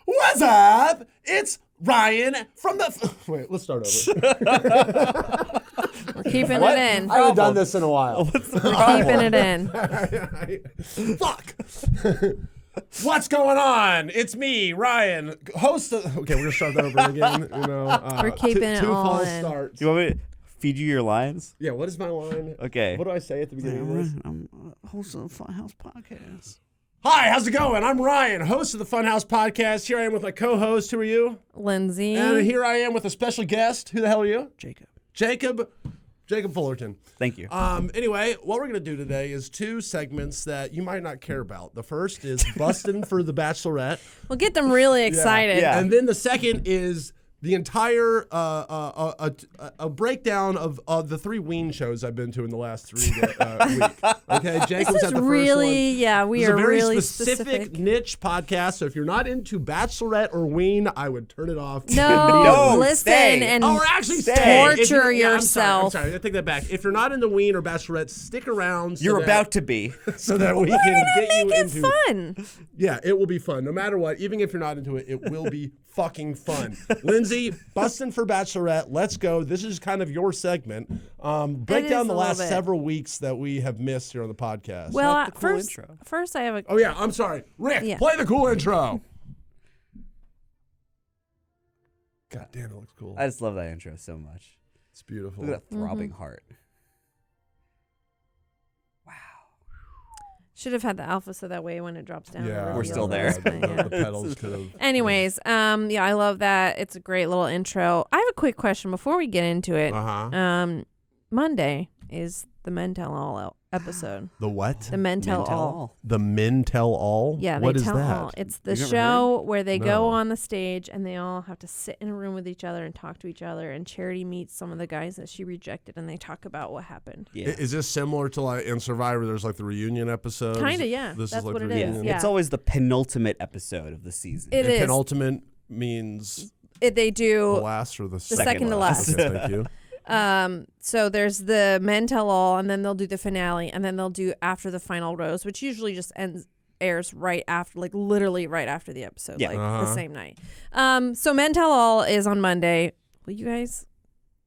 What's up? It's Ryan from the... Wait, let's start over. We're keeping it in. I haven't done this in a while. Keeping it in. Fuck. What's going on? It's me, Ryan, host of... Okay, we're going to start that over again. We're keeping it two all false in. starts. Do you want me to feed you your lines? Yeah, what is my line? Okay. What do I say at the beginning of this? I'm host of the Funhaus Podcast. Hi, how's it going? I'm Ryan, host of the Funhaus Podcast. Here I am with my co-host. Who are you? Lindsay. And here I am with a special guest. Who the hell are you? Jacob. Jacob Fullerton. Thank you. Anyway, what we're going to do today is two segments that you might not care about. The first is Bustin for the Bachelorette. We'll get them really excited. Yeah. And then the second is the entire a breakdown of the 3 Ween shows I've been to in the last 3 weeks. Okay, Jake was at the really, first one. yeah, we It's are a very really specific niche podcast. So if you're not into Bachelorette or Ween, I would turn it off. No, listen stay. and Or actually stay. torture Yeah, yourself. I'm sorry. I take that back. If you're not into Ween or Bachelorette, stick around. You're about to be. So that we can get you Make it into fun. Yeah, it will be fun. No matter what, even if you're not into it, it will be fucking fun. Lindsay, Bustin for Bachelorette. Let's go. This is kind of your segment. Break It down is the a last little bit. several weeks that we have missed here on the podcast. Well, the cool first, intro. first I have a. Oh, yeah, I'm sorry. Rick, Yeah. play the cool intro. God damn, it looks cool. I just love that intro so much. It's beautiful. Look at that throbbing Mm-hmm. heart. Wow. Should have had the alpha so that way when it drops down. Yeah, it'll We're reveal still the there. rest, but yeah. The pedals could have. Anyways, yeah, I love that. It's a great little intro. I have a quick question before we get into it. Uh-huh. Monday is the Men Tell All episode. The what? The Men Tell All. The Men Tell All? Yeah, What they is tell that? all. It's the You've never show where they No. go on the stage and they all have to sit in a room with each other and talk to each other. And Charity meets some of the guys that she rejected, and they talk about what happened. Yeah. Is this similar to like in Survivor? There's like the reunion episodes. Kinda, yeah. This That's is like what the it is, reunion. yeah. It's always the penultimate episode of the season. It And is. penultimate means They the do. last or the second to last. Okay, thank you. So there's the Men Tell All, and then they'll do the finale, and then they'll do After the Final Rose, which usually just airs right after, like literally right after the episode, Yeah. like the Uh-huh. same night. So Men Tell All is on Monday. Will you guys?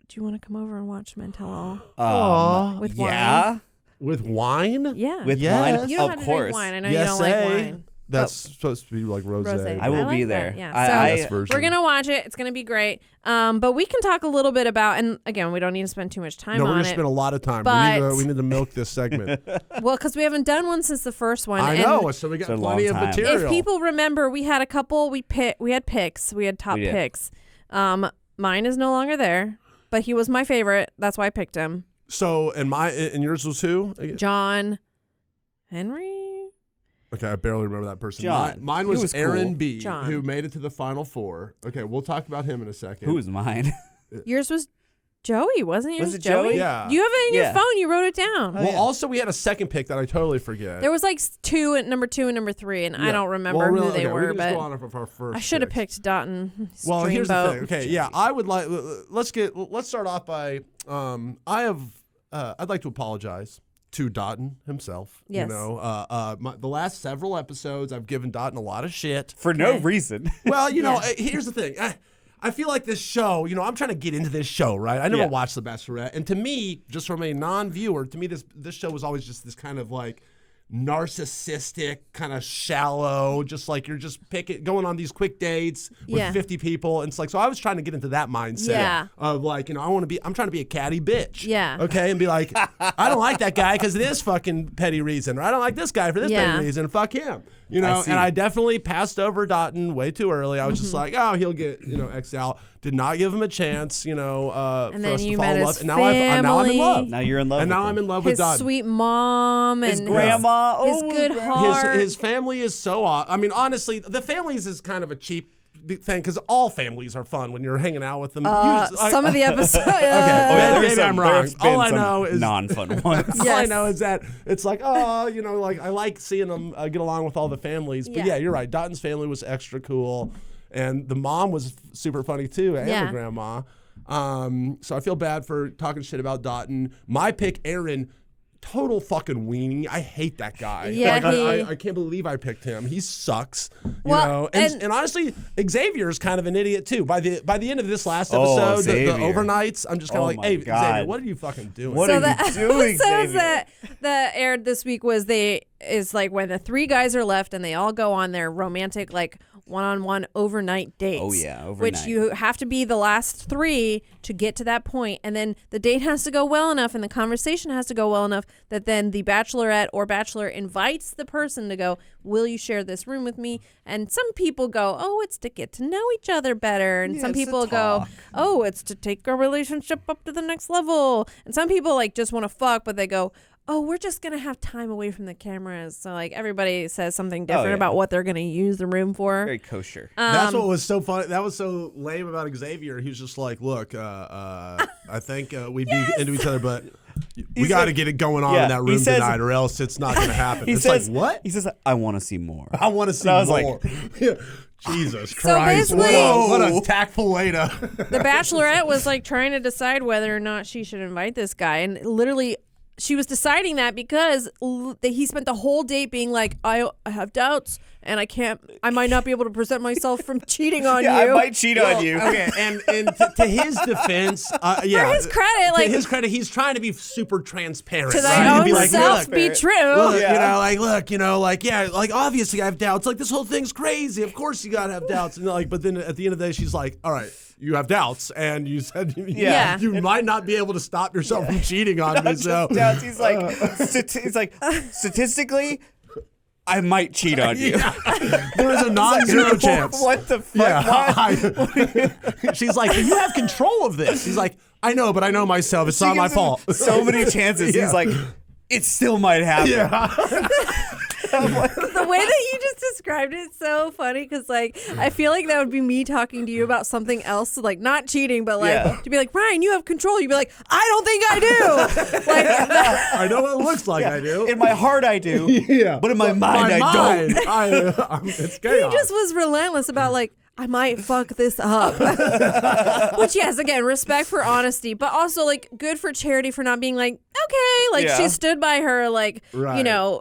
Do you want to come over and watch Men Tell All? Aw. With yeah. With wine? Yeah. With Yes. wine, you don't of have to course. drink wine. I know Yes, you don't like eh? wine. That's supposed to be like rosé. Rosé. I will like be that, there. yeah. Best So version. we're gonna watch it. It's gonna be great. But we can talk a little bit about, and again, we don't need to spend too much time No, we're on gonna it. spend a lot of time. but- We need to milk this segment. Well, because we haven't done one since the first one. I and know, so we got It's a plenty of long time. material. If people remember, we had a couple. We had picks. We had top We did. picks. Mine is no longer there, but he was my favorite. That's why I picked him. So, and yours was who? John Henry. Okay, I barely remember that person. John. Mine He was, was Aaron cool. B, John. who made it to the final 4. Okay, we'll talk about him in a second. Who was mine? Yours was Joey, wasn't yours? Was it Joey? Yeah. You have it in your Yeah. phone. You wrote it down. Oh, Well, yeah. also we had a second pick that I totally forget. There was like number two and number 3, and I Yeah. don't remember Well, really, who they okay, we were, can just but go on with our first I should have picks. picked Dotton. Well, here's the Streamboat. thing. Okay, yeah, I would like. Let's start off by. I'd like to apologize to Dotton himself. Yes. You know, the last several episodes, I've given Dotton a lot of shit. For no Okay. reason. Well, you know, Yeah. here's the thing. I feel like this show, you know, I'm trying to get into this show, right? I never Yeah. watched The Bachelorette. And to me, just from a non-viewer, to me, this show was always just this kind of like narcissistic, kind of shallow, just like you're just going on these quick dates with Yeah. 50 people. And it's like, so I was trying to get into that mindset Yeah. of like, you know, I'm trying to be a catty bitch. Yeah. Okay. And be like, I don't like that guy because of this fucking petty reason, or I don't like this guy for this Yeah. petty reason. Fuck him. You know, see. and I definitely passed over Dotton way too early. I was just like, oh, he'll get, you know, X out. Did not give him a chance, you know, And for then us to you fall met in his love. And now I'm in love. family. Now you're in love And with now him. I'm in love with His Dotton. sweet mom and His grandma. his Oh, good grandma. heart. His family is so I mean, honestly, the families is kind of a cheap thing because all families are fun when you're hanging out with them. some of the episodes. Okay, maybe There's I'm wrong. there's been All I some know is non-fun ones. all I Yes. know is that it's like, oh, you know, like I like seeing them get along with all the families. But Yeah. yeah, you're right. Dotton's family was extra cool, and the mom was super funny too, and Yeah. the grandma. So I feel bad for talking shit about Dotton. My pick, Aaron. total fucking weenie. I hate that guy. Yeah, I can't believe I picked him. He sucks. You Well, know, and honestly, Xavier is kind of an idiot too. By the end of this last Oh, episode, the Xavier. overnights, I'm just kind Oh of like, my hey, God. Xavier, what are you fucking doing? What so are the you doing, episodes Xavier? that aired this week is like when the 3 guys are left and they all go on their romantic like one-on-one overnight dates. Oh, yeah, Which overnight. you have to be the last 3 to get to that point, and then the date has to go well enough and the conversation has to go well enough that then the bachelorette or bachelor invites the person to go, will you share this room with me? And some people go, oh, it's to get to know each other better, and Yeah, some it's to people go, talk. oh, it's to take our relationship up to the next level. And some people like just want to fuck, but they go, oh, we're just gonna have time away from the cameras. So like everybody says something different yeah. about what they're gonna use the room for. Very kosher. That's what was so funny. That was so lame about Xavier. He was just like, look, I think we'd be into each other, but we got to get it going on yeah, in that he room says- tonight, or else it's not going to happen. He It's says, like, what? He says, I want to see more. I want to see I was more. like- Jesus So Christ. basically- Whoa, what a tactful way to. The Bachelorette was like trying to decide whether or not she should invite this guy, and literally she was deciding that because he spent the whole date being like, I have doubts and I might not be able to present myself from cheating on Yeah, you. I might cheat on you. Okay, and to his defense, yeah. For his credit, like to his credit, he's trying to be super transparent. to right? thy He'd own be like, self look, be true. Look, Yeah. look, yeah, like obviously I have doubts. Like this whole thing's crazy. Of course you gotta have doubts. And like, but then at the end of the day, she's like, all right, you have doubts, and you said Yeah. you might not be able to stop yourself from cheating on me. So Doubts. He's like, statistically, I might cheat on you. there is a non-zero chance. What the fuck? Yeah. She's like, you have control of this. He's like, I know, but I know myself. It's not my fault. So many chances. Yeah. He's like, it still might happen. Yeah. The way that you just described it is so funny because, like, I feel like that would be me talking to you about something else, like not cheating, but like Yeah. to be like, Ryan, you have control. You'd be like, I don't think I do. Like, I know what it looks like. I do. In my heart, I do. Yeah. But in my mind, I don't. It's he chaos. just was relentless about like, I might fuck this up. Which, yes, again, respect for honesty, but also like good for Charity for not being like, okay, like Yeah. she stood by her, like, you Right. know,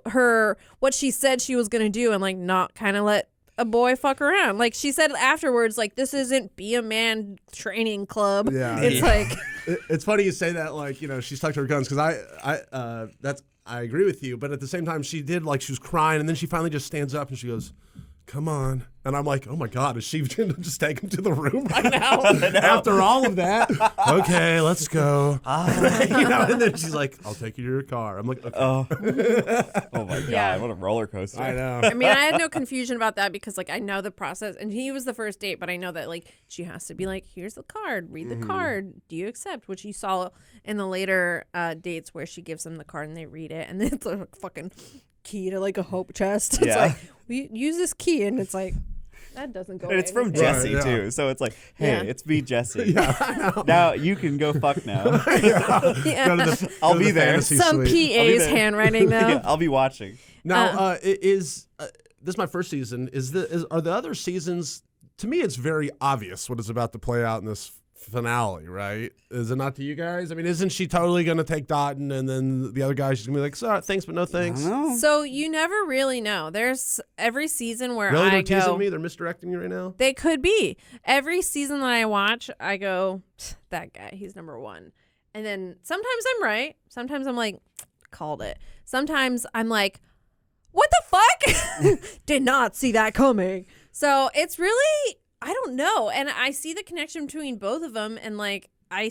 what she said she was going to do and like not kind of let a boy fuck around. Like she said afterwards, like, this isn't be a man training club. Yeah. It's like, It's funny you say that, like, you know, she stuck to her guns, because I agree with you, but at the same time, she did, like, she was crying, and then she finally just stands up and she goes, come on. And I'm like, oh my God, is she going to just take him to the room right now? After all of that? Okay, let's go. You know, and then she's like, I'll take you to your car. I'm like, okay. Oh my God. Yeah. What a roller coaster. I know. I mean, I had no confusion about that because, like, I know the process, and he was the first date, but I know that, like, she has to be like, here's the card, read the card, do you accept? Which you saw in the later dates where she gives them the card and they read it, and then it's a fucking key to, like, a hope chest. It's Yeah. like, we use this key, and it's like, that doesn't go And it's from anything. Jesse, Right, yeah. too. So it's like, hey, Yeah. it's me, Jesse. Yeah, I know. Now you can go fuck now. Yeah. Go to the, I'll go to be the there. fantasy Some suite. PA's there. handwriting, though. Yeah, I'll be watching. Now, this is my first season. Are the other seasons? To me, it's very obvious what is about to play out in this finale, right? Is it not to you guys? I mean, isn't she totally going to take Dotton, and then the other guy, she's going to be like, sorry, thanks, but no thanks? I don't know. So you never really know. There's every season where Really? I They're go. teasing me? They're misdirecting me right now? They could be. Every season that I watch, I go, that guy, he's number one. And then sometimes I'm right. Sometimes I'm like, called it. Sometimes I'm like, what the fuck? Did not see that coming. So it's really, I don't know. And I see the connection between both of them. And like, I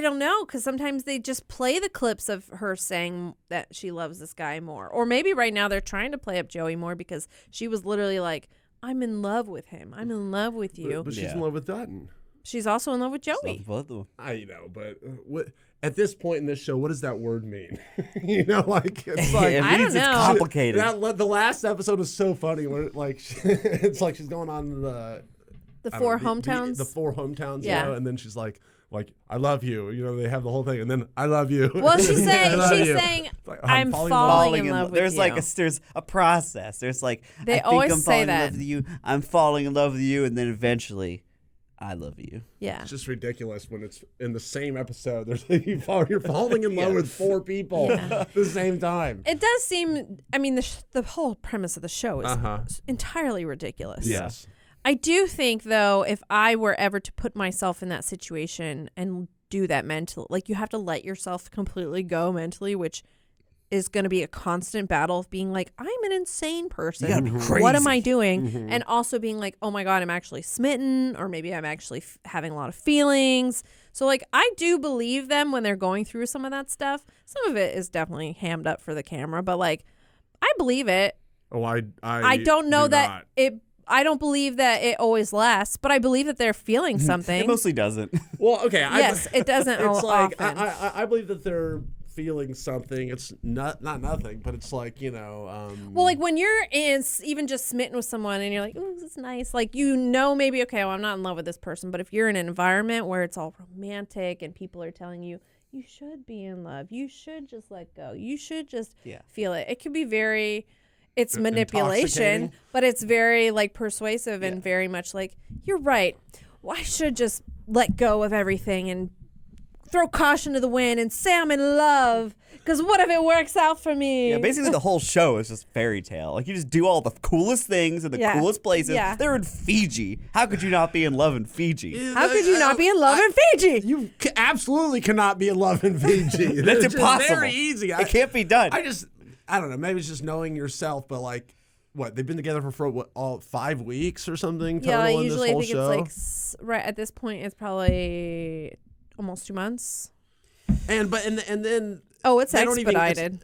don't know, because sometimes they just play the clips of her saying that she loves this guy more. Or maybe right now they're trying to play up Joey more because she was literally like, I'm in love with him. I'm in love with you. But she's Yeah. in love with Dutton. She's also in love with Joey. Both of them. I know, but what at this point in this show, what does that word mean? You know, like it's like It I means don't it's know. complicated. the last episode was so funny where like it's like she's going on The I four don't know, hometowns. the four hometowns, Yeah. you know, and then she's like I love you, you know, they have the whole thing, and then I love you. Well, she's saying I love you. saying It's like, I'm falling falling in love with There's you. like there's a process. There's like They I think always I'm say falling in that. love with you. I'm falling in love with you, and then eventually, I love you. Yeah. It's just ridiculous when it's in the same episode. You're falling in love with 4 people at the same time. It does seem, I mean, the whole premise of the show is entirely ridiculous. Yes. I do think, though, if I were ever to put myself in that situation and do that mentally, like you have to let yourself completely go mentally, which is going to be a constant battle of being like, I'm an insane person. You gotta be crazy. What am I doing? And also being like, oh my God, I'm actually smitten, or maybe I'm actually having a lot of feelings. So like, I do believe them when they're going through some of that stuff. Some of it is definitely hammed up for the camera, but like, I believe it. Oh, I don't know that not. I don't believe that it always lasts, but I believe that they're feeling something. It mostly doesn't. Well, okay. Yes, it doesn't It's like often. I believe that they're feeling something. It's not nothing, but it's like, well, like when you're even just smitten with someone and you're like, ooh, this is nice. Like, maybe, okay, well, I'm not in love with this person. But if you're in an environment where it's all romantic and people are telling you, you should be in love, you should just let go, you should just feel it. It could be very, it's manipulation, but it's very like persuasive and very much like, you're right. Well, I should just let go of everything and throw caution to the wind and say I'm in love, because what if it works out for me? Yeah, basically the whole show is just fairy tale. Like, you just do all the coolest things in the coolest places. Yeah. They're in Fiji. How could you not be in love in Fiji? How could you not be in love in Fiji? You absolutely cannot be in love in Fiji. That's It's impossible. Very easy. It can't be done. I don't know. Maybe it's just knowing yourself, but like, what, they've been together for all 5 weeks or something total Yeah, in usually this whole I think show? it's like right at this point it's probably almost 2 months. And then Oh, it's they don't even- expedited.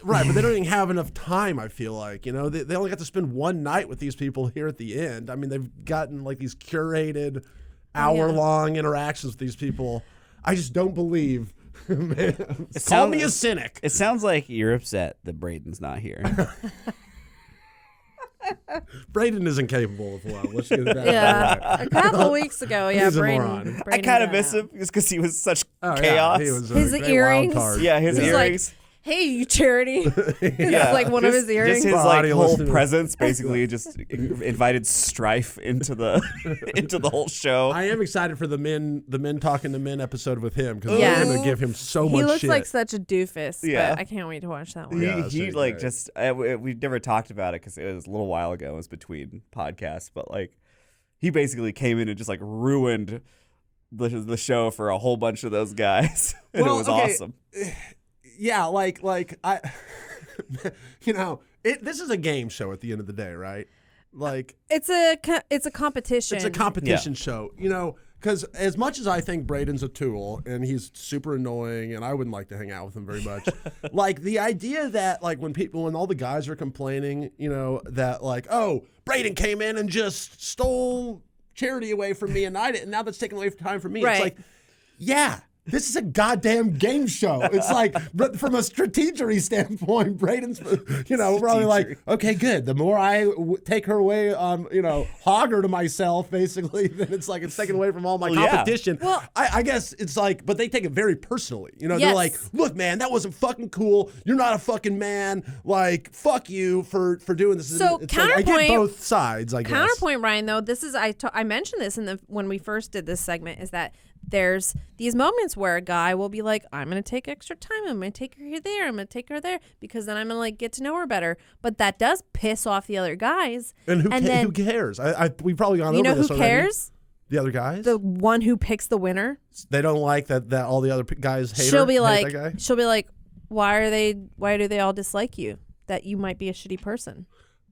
right, but they don't even have enough time, I feel like. They only got to spend one night with these people here at the end. I mean, they've gotten like these curated hour-long interactions with these people. I just don't believe. Man, call me a cynic. It sounds like you're upset that Braden's not here. Braden isn't capable of love. Let's get that. Yeah, right. a couple of weeks ago. Yeah, He's a Braden. moron. I kind of miss him just because he was such Oh, chaos. Yeah, he was a His great earrings. wild card. Yeah, his He's like, earrings. hey, you charity. Yeah. like one of his earrings. Just his Well, like audio whole listener. presence basically just invited strife into the into the whole show. I am excited for the men talking to men episode with him because Yeah. we're going to give him so He much looks shit. like such a doofus. Yeah. But I can't wait to watch that one. He, Yeah, he so like great. just we never talked about it because it was a little while ago. It was between podcasts, but like he basically came in and just like ruined the show for a whole bunch of those guys, and Well, it was okay. awesome. Yeah, like I, this is a game show at the end of the day, right? Like It's a competition. it's a competition show, because as much as I think Braden's a tool and he's super annoying and I wouldn't like to hang out with him very much, like the idea that like when all the guys are complaining, that like, oh, Braden came in and just stole charity away from me and now that's taking away time from me. Right. It's like, yeah. This is a goddamn game show. It's like, but from a strategery standpoint, Braden's, probably like, okay, good. The more I take her away, hog her to myself, basically, then it's like it's taken away from all my Well, yeah. competition. Well- I guess it's like, but they take it very personally. They're Yes. like, look, man, that wasn't fucking cool. You're not a fucking man. Like, fuck you for doing this. So, It's like, I get counterpoint- both sides, I guess. Counterpoint, Ryan, though, this is I mentioned this when we first did this segment, is that there's these moments where a guy will be like, I'm going to take extra time. I'm going to take her there. I'm going to take her there because then I'm going to like get to know her better. But that does piss off the other guys. And who then, cares? We've probably gone you over know this who already. cares? The other guys? The one who picks the winner. They don't like that all the other guys hate She'll her? be Hate like, that guy? why do they all dislike you? That you might be a shitty person.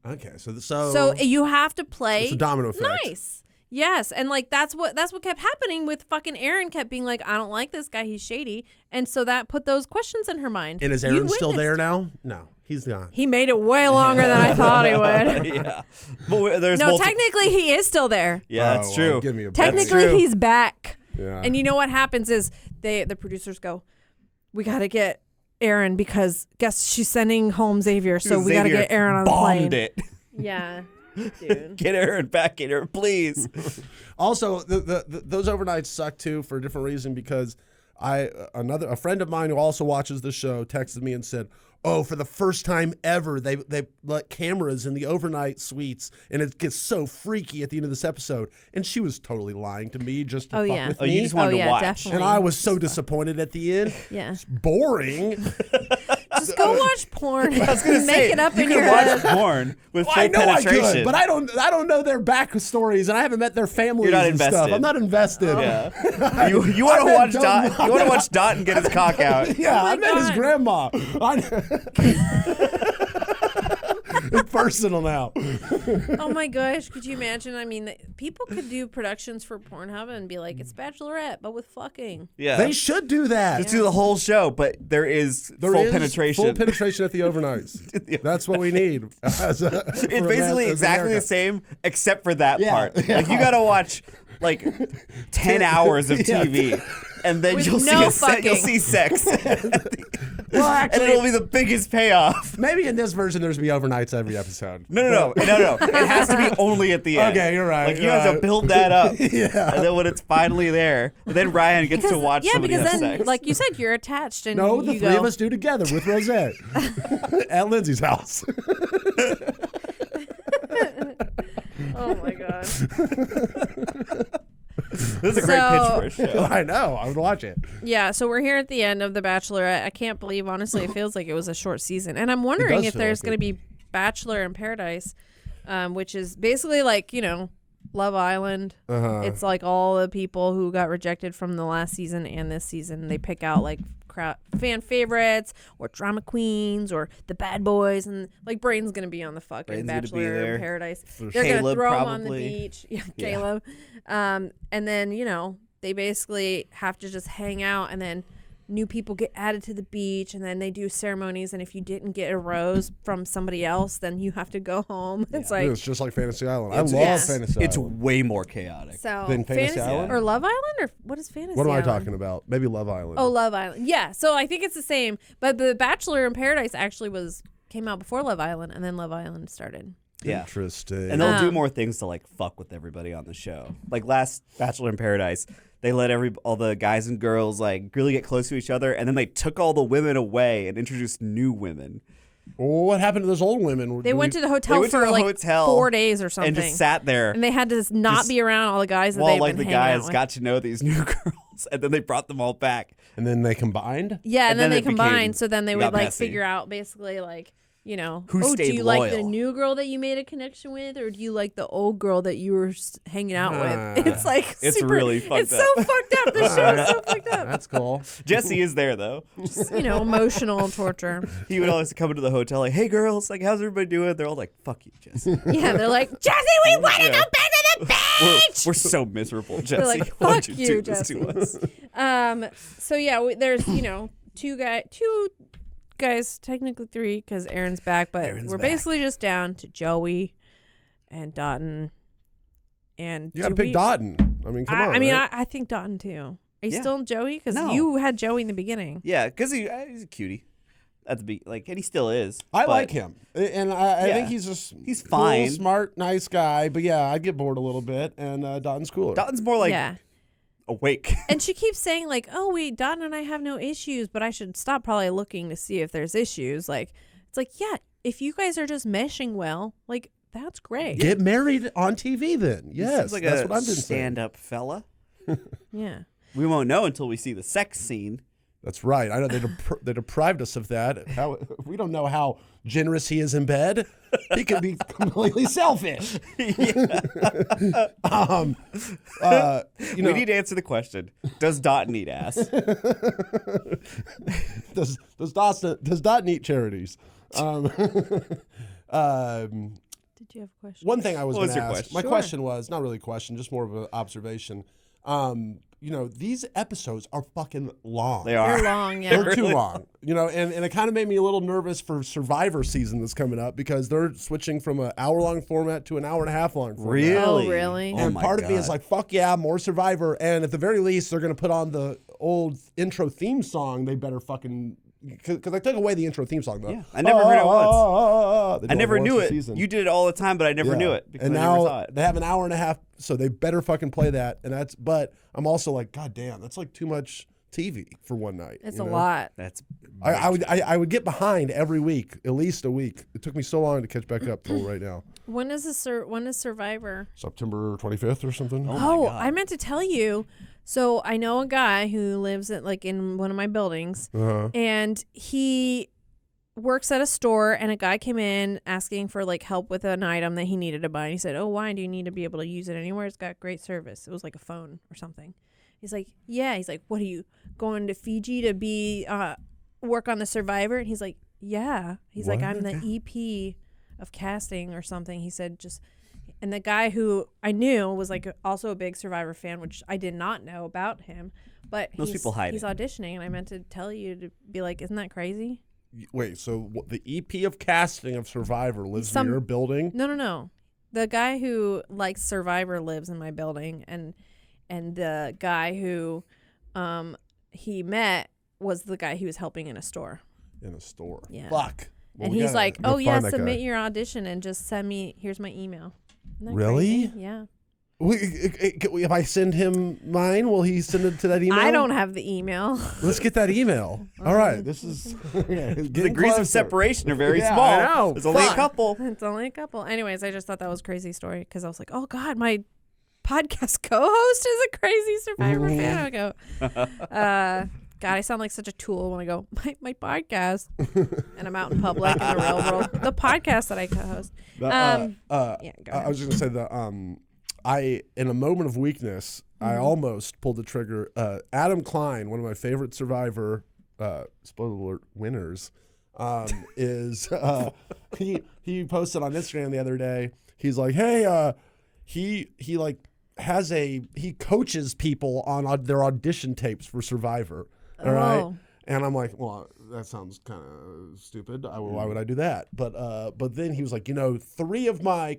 Okay, so So you have to play it's a domino effect. nice. Yes, and like that's what kept happening with fucking Aaron. Kept being like, I don't like this guy, he's shady, and so that put those questions in her mind. And is You Aaron still witnessed. there now? No, he's gone. He made it way longer than I thought he would. Yeah, but there's No, technically he is still there. Yeah, that's Oh, true. well, give me a break. Technically true. he's back. Yeah. And you know what happens is the producers go, we got to get Aaron because guess she's sending home Xavier, so we got to Xavier get Aaron on the plane. bombed it. Yeah, dude. Get Aaron back in here, please. Also, those overnights suck too for a different reason because a friend of mine who also watches the show texted me and said, oh, for the first time ever, they let cameras in the overnight suites, and it gets so freaky at the end of this episode. And she was totally lying to me just to fuck with me. You just wanted to watch. Definitely. And I was so disappointed at the end. Yeah. It's boring. Just go watch porn. I was gonna say, Make it up you in can your watch head. porn with full I know penetration. I could, but I don't know their backstories, and I haven't met their families. You're not and stuff. invested. I'm not invested. Yeah. You want to watch Dot? You want to watch Dot and get his cock out? Yeah, Oh my I met his God. grandma. It's personal now. Oh my gosh, could you imagine? I mean, people could do productions for Pornhub and be like, it's Bachelorette, but with fucking. Yeah. They should do that. Just do the whole show, but there is There full is penetration. Full penetration at the overnights. That's what we need. It's basically exactly the same, except for that Yeah, part. yeah. Like you gotta watch like 10 hours of TV, and then With you'll no see sex, Well, and actually, it'll be the biggest payoff. maybe in this version there's be overnights every episode. No. It has to be only at the end. Okay, you're right. Like you have to build that up, Yeah. and then when it's finally there, then Ryan gets to watch somebody because have then, sex. like you said, you're attached and No, you the go, three of us do together with Rosette at Lindsay's house. oh my god. This is a great pitch for a show. I know. I would watch it. Yeah, so we're here at the end of The Bachelorette. I can't believe, honestly, it feels like it was a short season. And I'm wondering does if feel there's like going to be Bachelor in Paradise, which is basically like, Love Island. Uh-huh. It's like all the people who got rejected from the last season and this season. They pick out like fan favorites or drama queens or the bad boys. And like Brain's going to be on the fucking Brain's gonna be Bachelor there. in Paradise. They're going to Caleb throw him on the probably. beach. Yeah, Caleb. And then, they basically have to just hang out, and then new people get added to the beach, and then they do ceremonies, and if you didn't get a rose from somebody else, then you have to go home. It's like It's just like Fantasy Island. I It's- love yeah. Fantasy It's Island. way more chaotic. so Then Fantasy Island? or Love Island, or what is Fantasy What am I Island? talking about? Maybe Love Island. Oh, Love Island. Yeah, so I think it's the same, but the Bachelor in Paradise actually came out before Love Island, and then Love Island started. Yeah. Interesting. And they'll do more things to like fuck with everybody on the show. Like last Bachelor in Paradise, they let all the guys and girls like really get close to each other, and then they took all the women away and introduced new women. Well, what happened to those old women? They went to the hotel went to for the like hotel 4 days or something, and just sat there. and they had to not Just- be around all the guys that while they've like been the hanging out guys with. got to know these new girls, and then they brought them all back. And then they combined? Yeah, and then they it became- combined, so then they it would got like messy. figure out basically like, Who do stayed you like the loyal? new girl that you made a connection with, or do you like the old girl that you were hanging out with? It's like It's super, really fucked it's up. so fucked up. The show is so fucked up. That's cool. Jesse is there though. Just, emotional torture. He would always come into the hotel like, "Hey girls, like how's everybody doing?" They're all like, "Fuck you, Jesse. Yeah, they're like, Jesse, we want to Yeah. go back to the beach. We're so miserable, Jesse. like, Why would "Fuck you you, do this to us?" So yeah, there's two guys, technically three because Aaron's back, but Aaron's we're back. basically just down to Joey and Dotton. And You got to do pick we- Dotton. I mean, come on. I mean, right? I think Dotton too. Are you Yeah. still Joey? Because No. you had Joey in the beginning. Yeah, because he's a cutie at the and he still is. I but like him. And I Yeah. think he's just He's cool, fine. smart, nice guy. But yeah, I'd get bored a little bit. And Dotton's cooler. Dotton's more like Yeah. awake. And she keeps saying like, "Oh, Dotton and I have no issues, but I should stop probably looking to see if there's issues." Like, it's like, yeah, if you guys are just meshing well, like that's great. Get married on TV then. Yes, Seems like that's a what I've been saying. stand-up fella. Yeah. We won't know until we see the sex scene. That's right. I know they deprived us of that. We don't know how generous he is in bed. He could be completely selfish. We need to answer the question: does Dotton eat ass? Does Dotton eat charities? Did you have a question? One thing I was What going was to your ask. question? My Sure. question was not really a question, just more of an observation. These episodes are fucking long. They are. They're long, yeah. They're too long, and it kind of made me a little nervous for Survivor season that's coming up because they're switching from an hour-long format to an hour-and-a-half long format. Really? Oh, really? And my part of me is God. like, fuck yeah, more Survivor. And at the very least, they're going to put on the old intro theme song. They better fucking... Because I took away the intro theme song, though. Yeah, I never heard it once. I never knew it. Season. You did it all the time, but I never knew it because And I now never saw it. they have an hour and a half, so they better fucking play that. But I'm also like, God damn, that's like too much TV for one night. It's you a know? lot. That's I would get behind every week, at least a week. It took me so long to catch back up till right now. When is Survivor? September 25th or something. Oh my Oh, God. I meant to tell you. So I know a guy who lives in one of my buildings, Uh-huh. and he works at a store, and a guy came in asking for like help with an item that he needed to buy. And he said, "Oh, why do you need to be able to use it anywhere? It's got great service." It was like a phone or something. He's like, "Yeah." He's like, "What are you going to Fiji to be work on the Survivor?" And he's like, "Yeah." He's like, What? "I'm the EP of casting or something." He said, "Just." And the guy who I knew was like also a big Survivor fan, which I did not know about him. But Most people hide he's it. auditioning, and I meant to tell you to be like, "Isn't that crazy?" Wait, so the EP of casting of Survivor lives in your building? No. The guy who likes Survivor lives in my building, and the guy who he met was the guy he was helping in a store. In a store. Yeah. Fuck. Well, And we he's gotta like, go "Oh yeah, find that submit guy. your audition and just send me. Here's my email." Isn't that Really? crazy? Yeah. If I send him mine, will he send it to that email? I don't have the email. Let's get that email. All right, this is the getting degrees closer. of separation are very Yeah, small. I know. There's only a Fuck. couple. It's only a couple. Anyways, I just thought that was a crazy story because I was like, "Oh God, my podcast co-host is a crazy Survivor fan." I go, God, I sound like such a tool when I go, my podcast, and I'm out in public in the real world. The podcast that I co-host. Yeah, go I ahead. was just gonna say that I, in a moment of weakness, I almost pulled the trigger. Adam Klein, one of my favorite Survivor, spoiler alert, winners, is he posted on Instagram the other day. He's like, hey, he like he coaches people on their audition tapes for Survivor. All right. Oh. And I'm like, well, that sounds kind of stupid. Why would I do that? But then he was like, 3 of my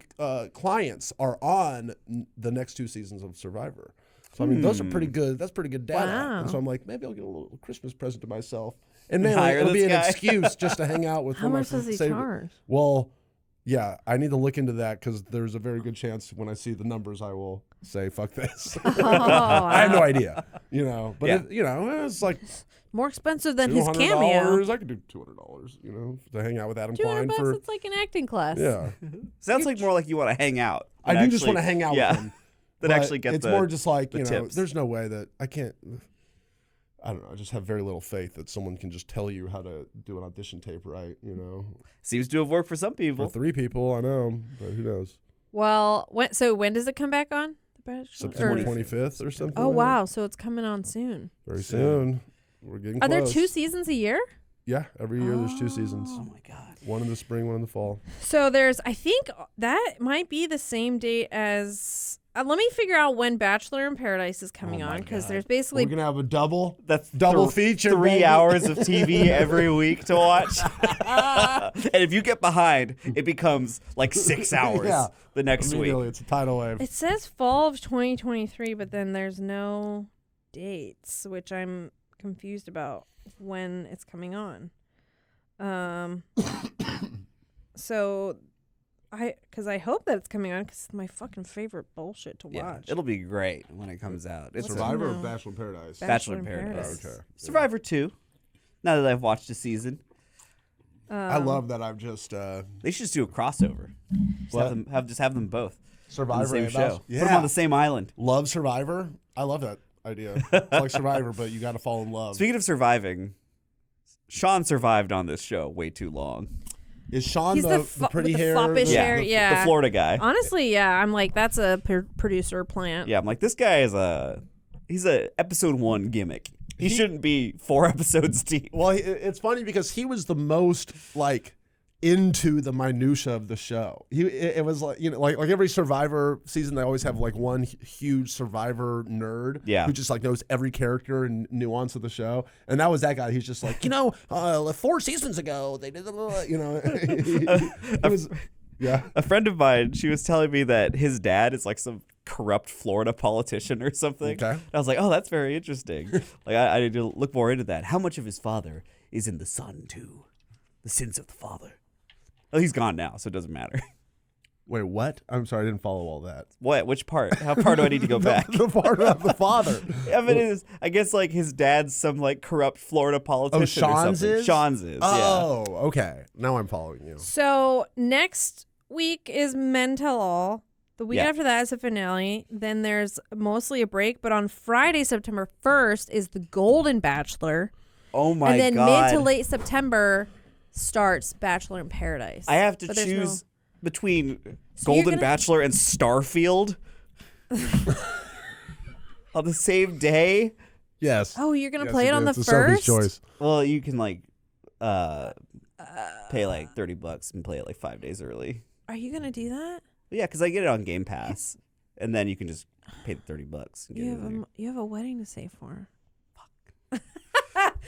clients are on the next 2 seasons of Survivor. So I mean, those are pretty good. That's pretty good data. Wow. And so I'm like, maybe I'll get a little Christmas present to myself, and maybe Hire it'll be this an guy. excuse just to hang out with. How one of much my does he favorite- charge? Well, yeah, I need to look into that because there's a very good chance when I see the numbers, I will say, "Fuck this." Oh, I have no wow. idea, but Yeah. it's like More expensive than his $200. cameo. I could do $200, to hang out with Adam 200 Klein bucks. for. It's like an acting class. Yeah, Sounds like more like you want to hang out. I than do just want to hang out yeah, with him. Than but actually get it's the more just like the tips. there's no way that I can't. I don't know. I just have very little faith that someone can just tell you how to do an audition tape right. Seems to have worked for some For people. 3 people, I know, but who knows? Well, when does it come back on? The Bachelor? September Or- 25th or something. Oh like that. wow, so it's coming on soon. Very soon. We're getting Are there close. 2 seasons a year? Yeah, every year there's 2 seasons. Oh my god. One in the spring, one in the fall. So I think that might be the same date as. Let me figure out when Bachelor in Paradise is coming Oh my on because God. there's basically. We're gonna have a double. That's Double feature, 3 baby. hours of TV every week to watch. And if you get behind, it becomes like 6 hours Yeah. the next week. Immediately, it's a tidal wave. It says fall of 2023, but then there's no dates, which I'm confused about when it's coming on. So because I hope that it's coming on because it's my fucking favorite bullshit to Yeah, watch. it'll be great when it comes out. It's What's Survivor or No. Bachelor in Paradise? Bachelor in Paradise. Paradise. Okay. Survivor 2. Now that I've watched a season, I love that I've just they should just do a crossover. Just have them both Survivor on the same and show. Bachelor. Put them on the same island. Love Survivor. I love that idea. It's like Survivor, but you got to fall in love. Speaking of surviving, Sean survived on this show way too long. Is Sean He's the the pretty with the hair? foppish hair, the, yeah. the Florida guy. Honestly, yeah, I'm like that's a producer plant. Yeah, I'm like, this guy is he's a episode 1 gimmick. He shouldn't be 4 episodes deep. Well, it's funny because he was the most like into the minutia of the show. It was like like every Survivor season, they always have like one huge Survivor nerd, who just like knows every character and nuance of the show. And that was that guy. He's just like 4 seasons ago they did it was. Yeah. A friend of mine, she was telling me that his dad is like some corrupt Florida politician or something. Okay. And I was like, oh, that's very interesting. Like, I need to look more into that. How much of his father is in the son, too? The sins of the father. Oh, he's gone now, so it doesn't matter. Wait, what? I'm sorry, I didn't follow all that. What? Which part? How far do I need to go back? The part about the father. I mean, it is, I guess like his dad's some like corrupt Florida politician. Sean's or something. is? Sean's is. Oh, okay. Now I'm following you. So next week is Men Tell All. The week after that is a finale. Then there's mostly a break. But on Friday, September 1st, is the Golden Bachelor. Oh my god! And then mid to late September starts Bachelor in Paradise. I have to But there's choose between So you're Golden gonna- Bachelor and Starfield on the same day. Yes. Oh, you're gonna Yes, play it on the it's a Sophie's first? choice. Well, you can like pay like $30 and play it like 5 days early. Are you gonna do that? Yeah, because I get it on Game Pass, and then you can just pay the $30 and get it. You have a wedding to save for.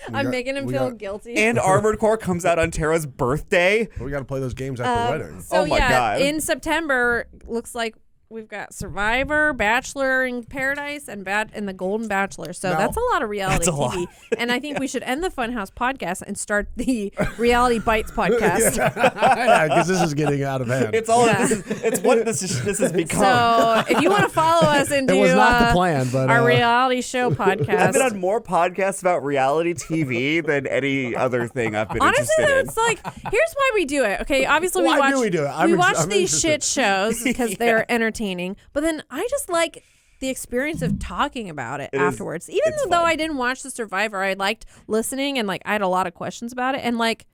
We I'm got- making him we feel got- guilty. And Armored Core comes out on Tara's birthday. We got to play those games at the wedding. So Oh my yeah, God. in September looks like we've got Survivor, Bachelor in Paradise, and the Golden Bachelor. So Now- that's a lot of reality That's a TV. And I think we should end the Funhaus podcast and start the Reality Bites podcast. Yeah, because this is getting out of hand. It's all. Yeah. It's what this has become. So if you want to follow us and do It was not the plan, but our reality show podcast. I've been on more podcasts about reality TV than any other thing I've been Honestly, interested in. it's like, here's why we do it. Okay, obviously Why we watch do we do it? we I'm watch I'm these interested. shit shows because they're entertaining. But then I just like the experience of talking about it is- afterwards. Even it's though fun. I didn't watch the Survivor, I liked listening and like I had a lot of questions about it. And like,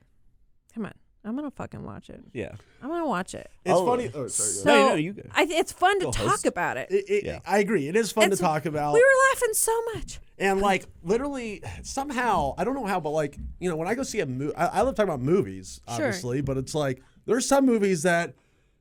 come on, I'm gonna fucking watch it. Yeah. I'm gonna watch it. It's Oh. funny. Oh, sorry. So No, you go. it's fun to Go talk host. about it. Yeah. I agree. It is fun It's- to talk about. We were laughing so much. And like literally somehow, I don't know how, but like, you know, when I go see a movie, I love talking about movies, Sure. obviously, but it's like there's some movies that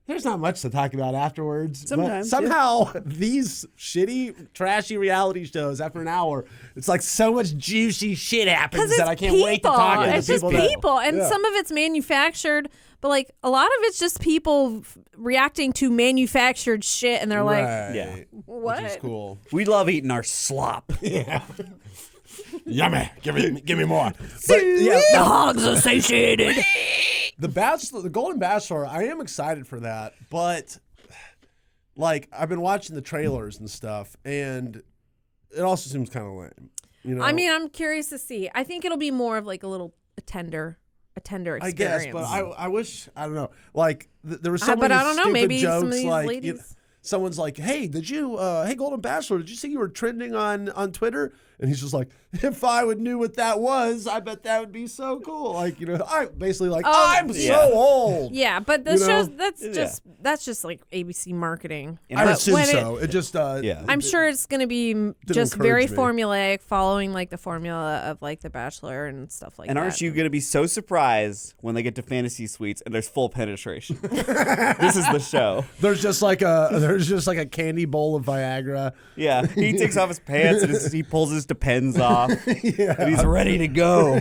there's not much to talk about afterwards. But Sometimes, somehow these shitty, trashy reality shows after an hour, it's like so much juicy shit happens Because that it's I can't people. wait to talk to It's the just people. people, and Yeah. some of it's manufactured, but like a lot of it's just people reacting to manufactured shit, and they're like, Right. Yeah. "What?" Which is cool. We love eating our slop. Yeah. Yummy. Give me more. The Hogs Associated. The Golden Bachelor, I am excited for that, but like I've been watching the trailers and stuff, and it also seems kind of lame. You know, I mean, I'm curious to see. I think it'll be more of like a tender experience. I guess, but I wish, I don't know, like there was so but many I don't know, stupid maybe jokes, some of these like ladies. someone's like, hey, hey Golden Bachelor, did you see you were trending on Twitter? And he's just like, if I knew what that was, I bet that would be so cool. Like, you know, I basically like, I'm yeah. so old. Yeah, but the You know? shows Yeah. that's just like ABC marketing. And I But assume when so. It just, Yeah. I'm sure it's going to be just very encourage me. formulaic, follling like the formula of like The Bachelor and stuff like And that. aren't you going to be so surprised when they get to fantasy suites and there's full penetration? This is the show. there's just like a candy bowl of Viagra. Yeah. He takes off his pants and he pulls his Depends off. And he's ready to go.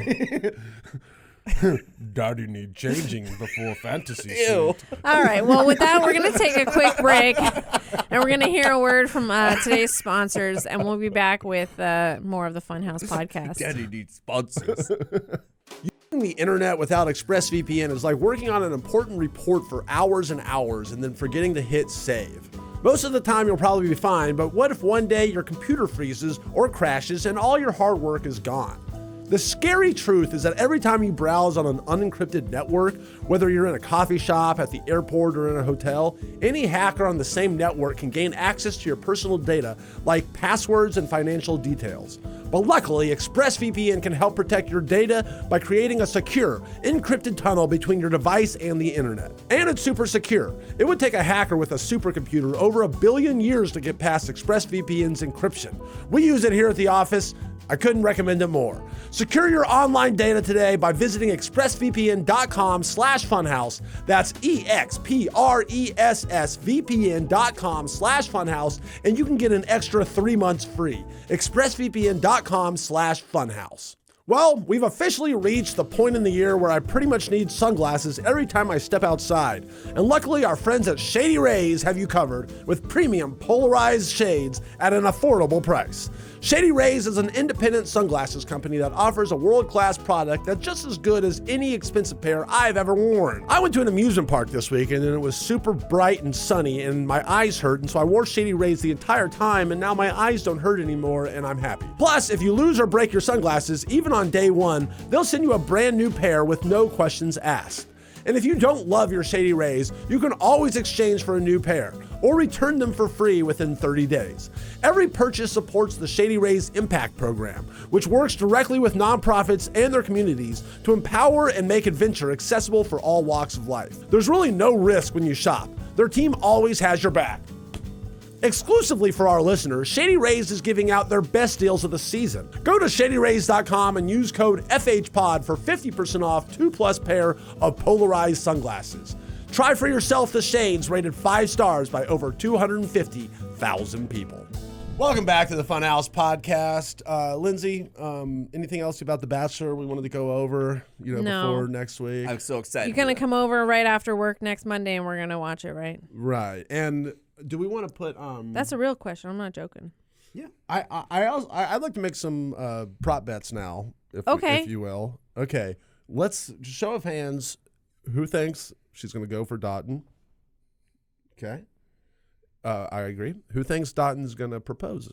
Daddy need changing before fantasy Ew. All right. Well, with that, we're going to take a quick break, and we're going to hear a word from today's sponsors, and we'll be back with more of the Funhaus podcast. Daddy needs sponsors. Using the internet without ExpressVPN is like working on an important report for hours and hours and then forgetting to hit save. Most of the time you'll probably be fine, but what if one day your computer freezes or crashes and all your hard work is gone? The scary truth is that every time you browse on an unencrypted network, whether you're in a coffee shop, at the airport, or in a hotel, any hacker on the same network can gain access to your personal data like passwords and financial details. But luckily, ExpressVPN can help protect your data by creating a secure, encrypted tunnel between your device and the internet. And it's super secure. It would take a hacker with a supercomputer over 1 billion years to get past ExpressVPN's encryption. We use it here at the office. I couldn't recommend it more. Secure your online data today by visiting expressvpn.com/funhouse. That's expressvpn.com/funhouse, and you can get an extra 3 months free. expressvpn.com/funhouse. Well, we've officially reached the point in the year where I pretty much need sunglasses every time I step outside. And luckily, our friends at Shady Rays have you covered with premium polarized shades at an affordable price. Shady Rays is an independent sunglasses company that offers a world-class product that's just as good as any expensive pair I've ever worn. I went to an amusement park this week and it was super bright and sunny and my eyes hurt, and so I wore Shady Rays the entire time, and now my eyes don't hurt anymore and I'm happy. Plus, if you lose or break your sunglasses, even on day one, they'll send you a brand new pair with no questions asked. And if you don't love your Shady Rays, you can always exchange for a new pair or return them for free within 30 days. Every purchase supports the Shady Rays Impact Program, which works directly with nonprofits and their communities to empower and make adventure accessible for all walks of life. There's really no risk when you shop. Their team always has your back. Exclusively for our listeners, Shady Rays is giving out their best deals of the season. Go to shadyrays.com and use code FHPOD for 50% off 2+ pair of polarized sunglasses. Try for yourself the shades rated 5 stars by over 250,000 people. Welcome back to the Funhaus Podcast. Lindsay, anything else about The Bachelor we wanted to go over, No. before next week? I'm so excited. You're going to come over right after work next Monday and we're going to watch it, right? Right. And do we want to put That's a real question. I'm not joking. Yeah. I'd like to make some prop bets now, if you will. Okay. Let's show of hands. Who thinks she's going to go for Dotun? Okay. I agree. Who thinks Dotton's going to propose?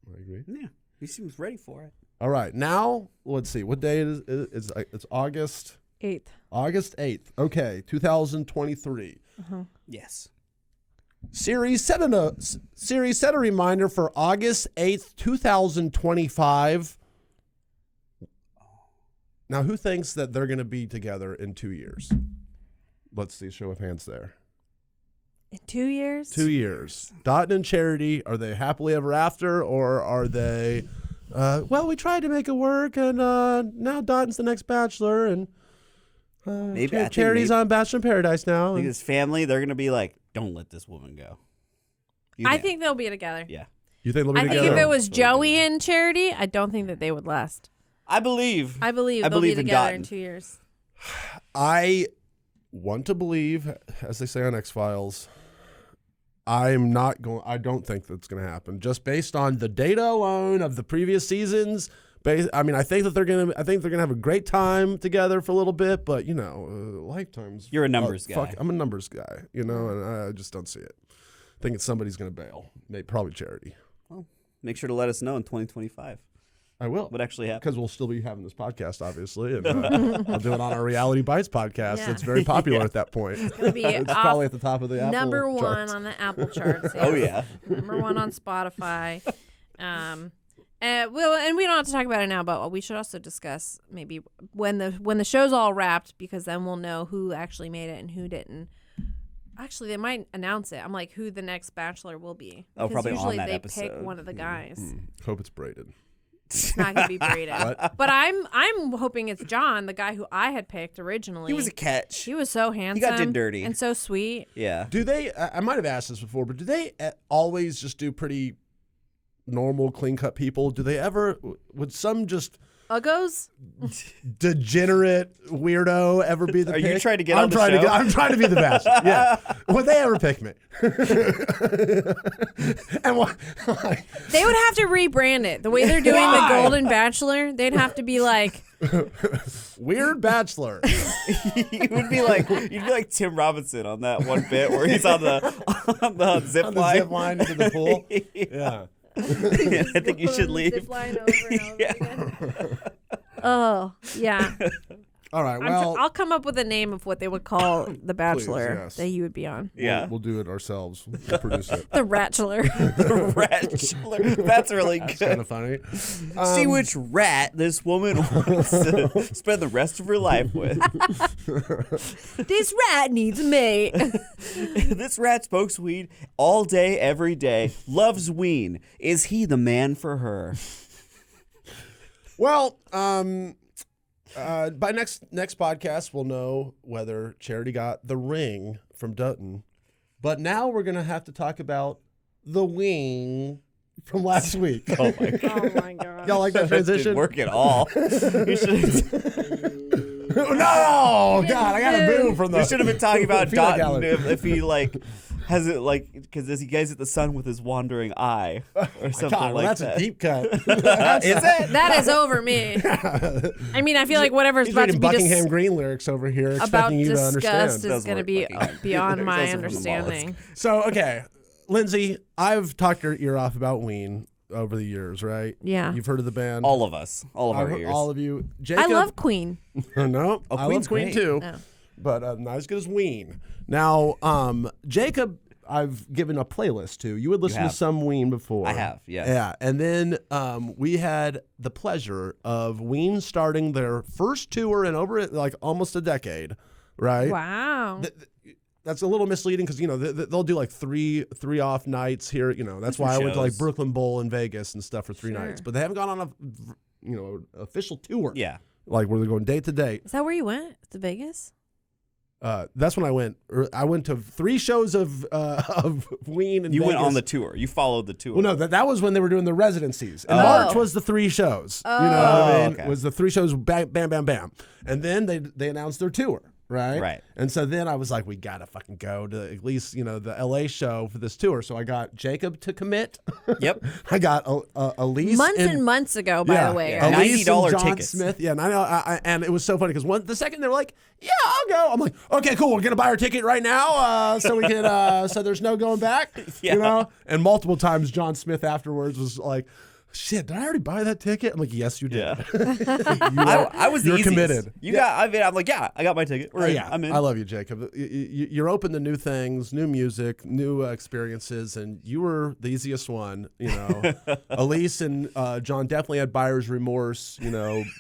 I agree. Yeah. He seems ready for it. All right. Now, let's see. What day it is? It's August 8th. August 8th. Okay. 2023. Yes. Siri, set a reminder for August 8th, 2025. Now, who thinks that they're going to be together in 2 years? Let's see, show of hands there. In 2 years? 2 years. Dotun and Charity, are they happily ever after, or are they, well, we tried to make it work, and now Dotton's the next Bachelor, and Charity's on Bachelor in Paradise now. I think his family, they're going to be like, don't let this woman go. I think they'll be together. Yeah. You think they'll be I together? think if it was Joey and Charity, I don't think that they would last. I believe they'll be in together in Dotun. 2 years. I want to believe, as they say on X-Files, I don't think that's going to happen. Just based on the data alone of the previous seasons, I think they're going to have a great time together for a little bit, but lifetimes. You're a numbers guy. I'm a numbers guy, and I just don't see it. I think somebody's going to bail. Maybe probably Charity. Well, make sure to let us know in 2025. I will. What actually happened? Because we'll still be having this podcast, obviously, and I'll do it on our Reality Bites podcast. Yeah. It's very popular at that point. It's going to be It's probably at the top of the Apple number one charts. on the Apple charts. Oh, yeah. Number one on Spotify. And we don't have to talk about it now, but we should also discuss maybe when the show's all wrapped, because then we'll know who actually made it and who didn't. Actually, they might announce it. I'm like, who the next Bachelor will be. Oh, Because probably on usually that they episode. pick one of the guys. Hope it's braided. It's not gonna be braided. But I'm hoping it's John, the guy who I had picked originally. He was a catch. He was so handsome. He got did dirty. and so sweet. Yeah. Do they? I might have asked this before, but do they always just do pretty normal, clean-cut people? Do they ever? Would some just Uggos? degenerate weirdo ever be the Are pick? you trying to get on the show? I'm trying to be the best. Yeah. Would they ever pick me? And what? They would have to rebrand it. The way they're doing the Golden Bachelor, they'd have to be like, Weird Bachelor. You'd be like Tim Robinson on that one bit where he's on the zip On the line. zip line into the pool. Yeah. I think you should leave. zip line over and over again. Oh, yeah. All right. Well, I'll come up with a name of what they would call the Bachelor yes. that you would be on. Yeah. we'll do it ourselves. We'll produce it. The Ratchler. The Bachelor. That's really It's good. kind of funny. See which rat this woman wants to spend the rest of her life with. This rat needs a mate. This rat smokes weed all day, every day. Loves Ween. Is he the man for her? Well, by next podcast, we'll know whether Charity got the ring from Dutton. But now we're going to have to talk about the Ween from last week. Oh my god. Oh my god. Y'all like that That transition? didn't work at all. You No, God, I got a boo from the. should have been talking about Peanut Dotton gallery. if he like has it like because as he gazes at the sun with his wandering eye or something God, well, like that's that. a deep cut. Is it? That is over me. I mean, I feel like whatever's He's about to reading be Buckingham Green lyrics over here, about expecting you to discussed understand. is Does going to work, be Buckingham. beyond my Those are from the understanding. So, okay, Lindsay, I've talked your ear off about Ween over the years, right? Yeah. You've heard of the band. All of us, all of I've our heard- ears. all of you. Jacob, I love Queen. no, I Queen's love Queen great. too, No. but not as good as Ween. Now, Jacob, I've given a playlist to. You would listen to have. some Ween before. I have, yes. Yeah, and then we had the pleasure of Ween starting their first tour in over like almost a decade, right? Wow. That's a little misleading because they'll do like three off nights here. That's why I went to like shows. Brooklyn Bowl in Vegas and stuff for 3 Sure. nights. But they haven't gone on a official tour. Yeah. Like where they're going date to date. Is that where you went? To Vegas? That's when I went. I went to 3 shows of Ween in You Vegas. went on the tour. You followed the tour. Well, no, that was when they were doing the residencies. And Oh. March was the 3 shows. You know what I mean? okay. Was the 3 shows, bam, bam, bam, bam. And then they announced their tour, right? Right. And so then I was like, we got to fucking go to at least, the LA show for this tour. So I got Jacob to commit. Yep. I got Elise. Months and months ago, by the way. Yeah. guys. Elise and $90 John tickets. Smith. Yeah, and I know, and it was so funny because the second they were like, "Yeah, I'll go," I'm like, "Okay, cool. We're gonna buy our ticket right now, so we can, so there's no going back." Yeah. And multiple times, John Smith afterwards was like, "Shit, did I already buy that ticket?" I'm like, "Yes, you did." Yeah. You I was the you're easiest. committed. You got. I mean, I'm like, yeah, I got my ticket. We're in. Yeah, I'm in. I love you, Jacob. You're open to new things, new music, new experiences, and you were the easiest one. Elise and John definitely had buyer's remorse.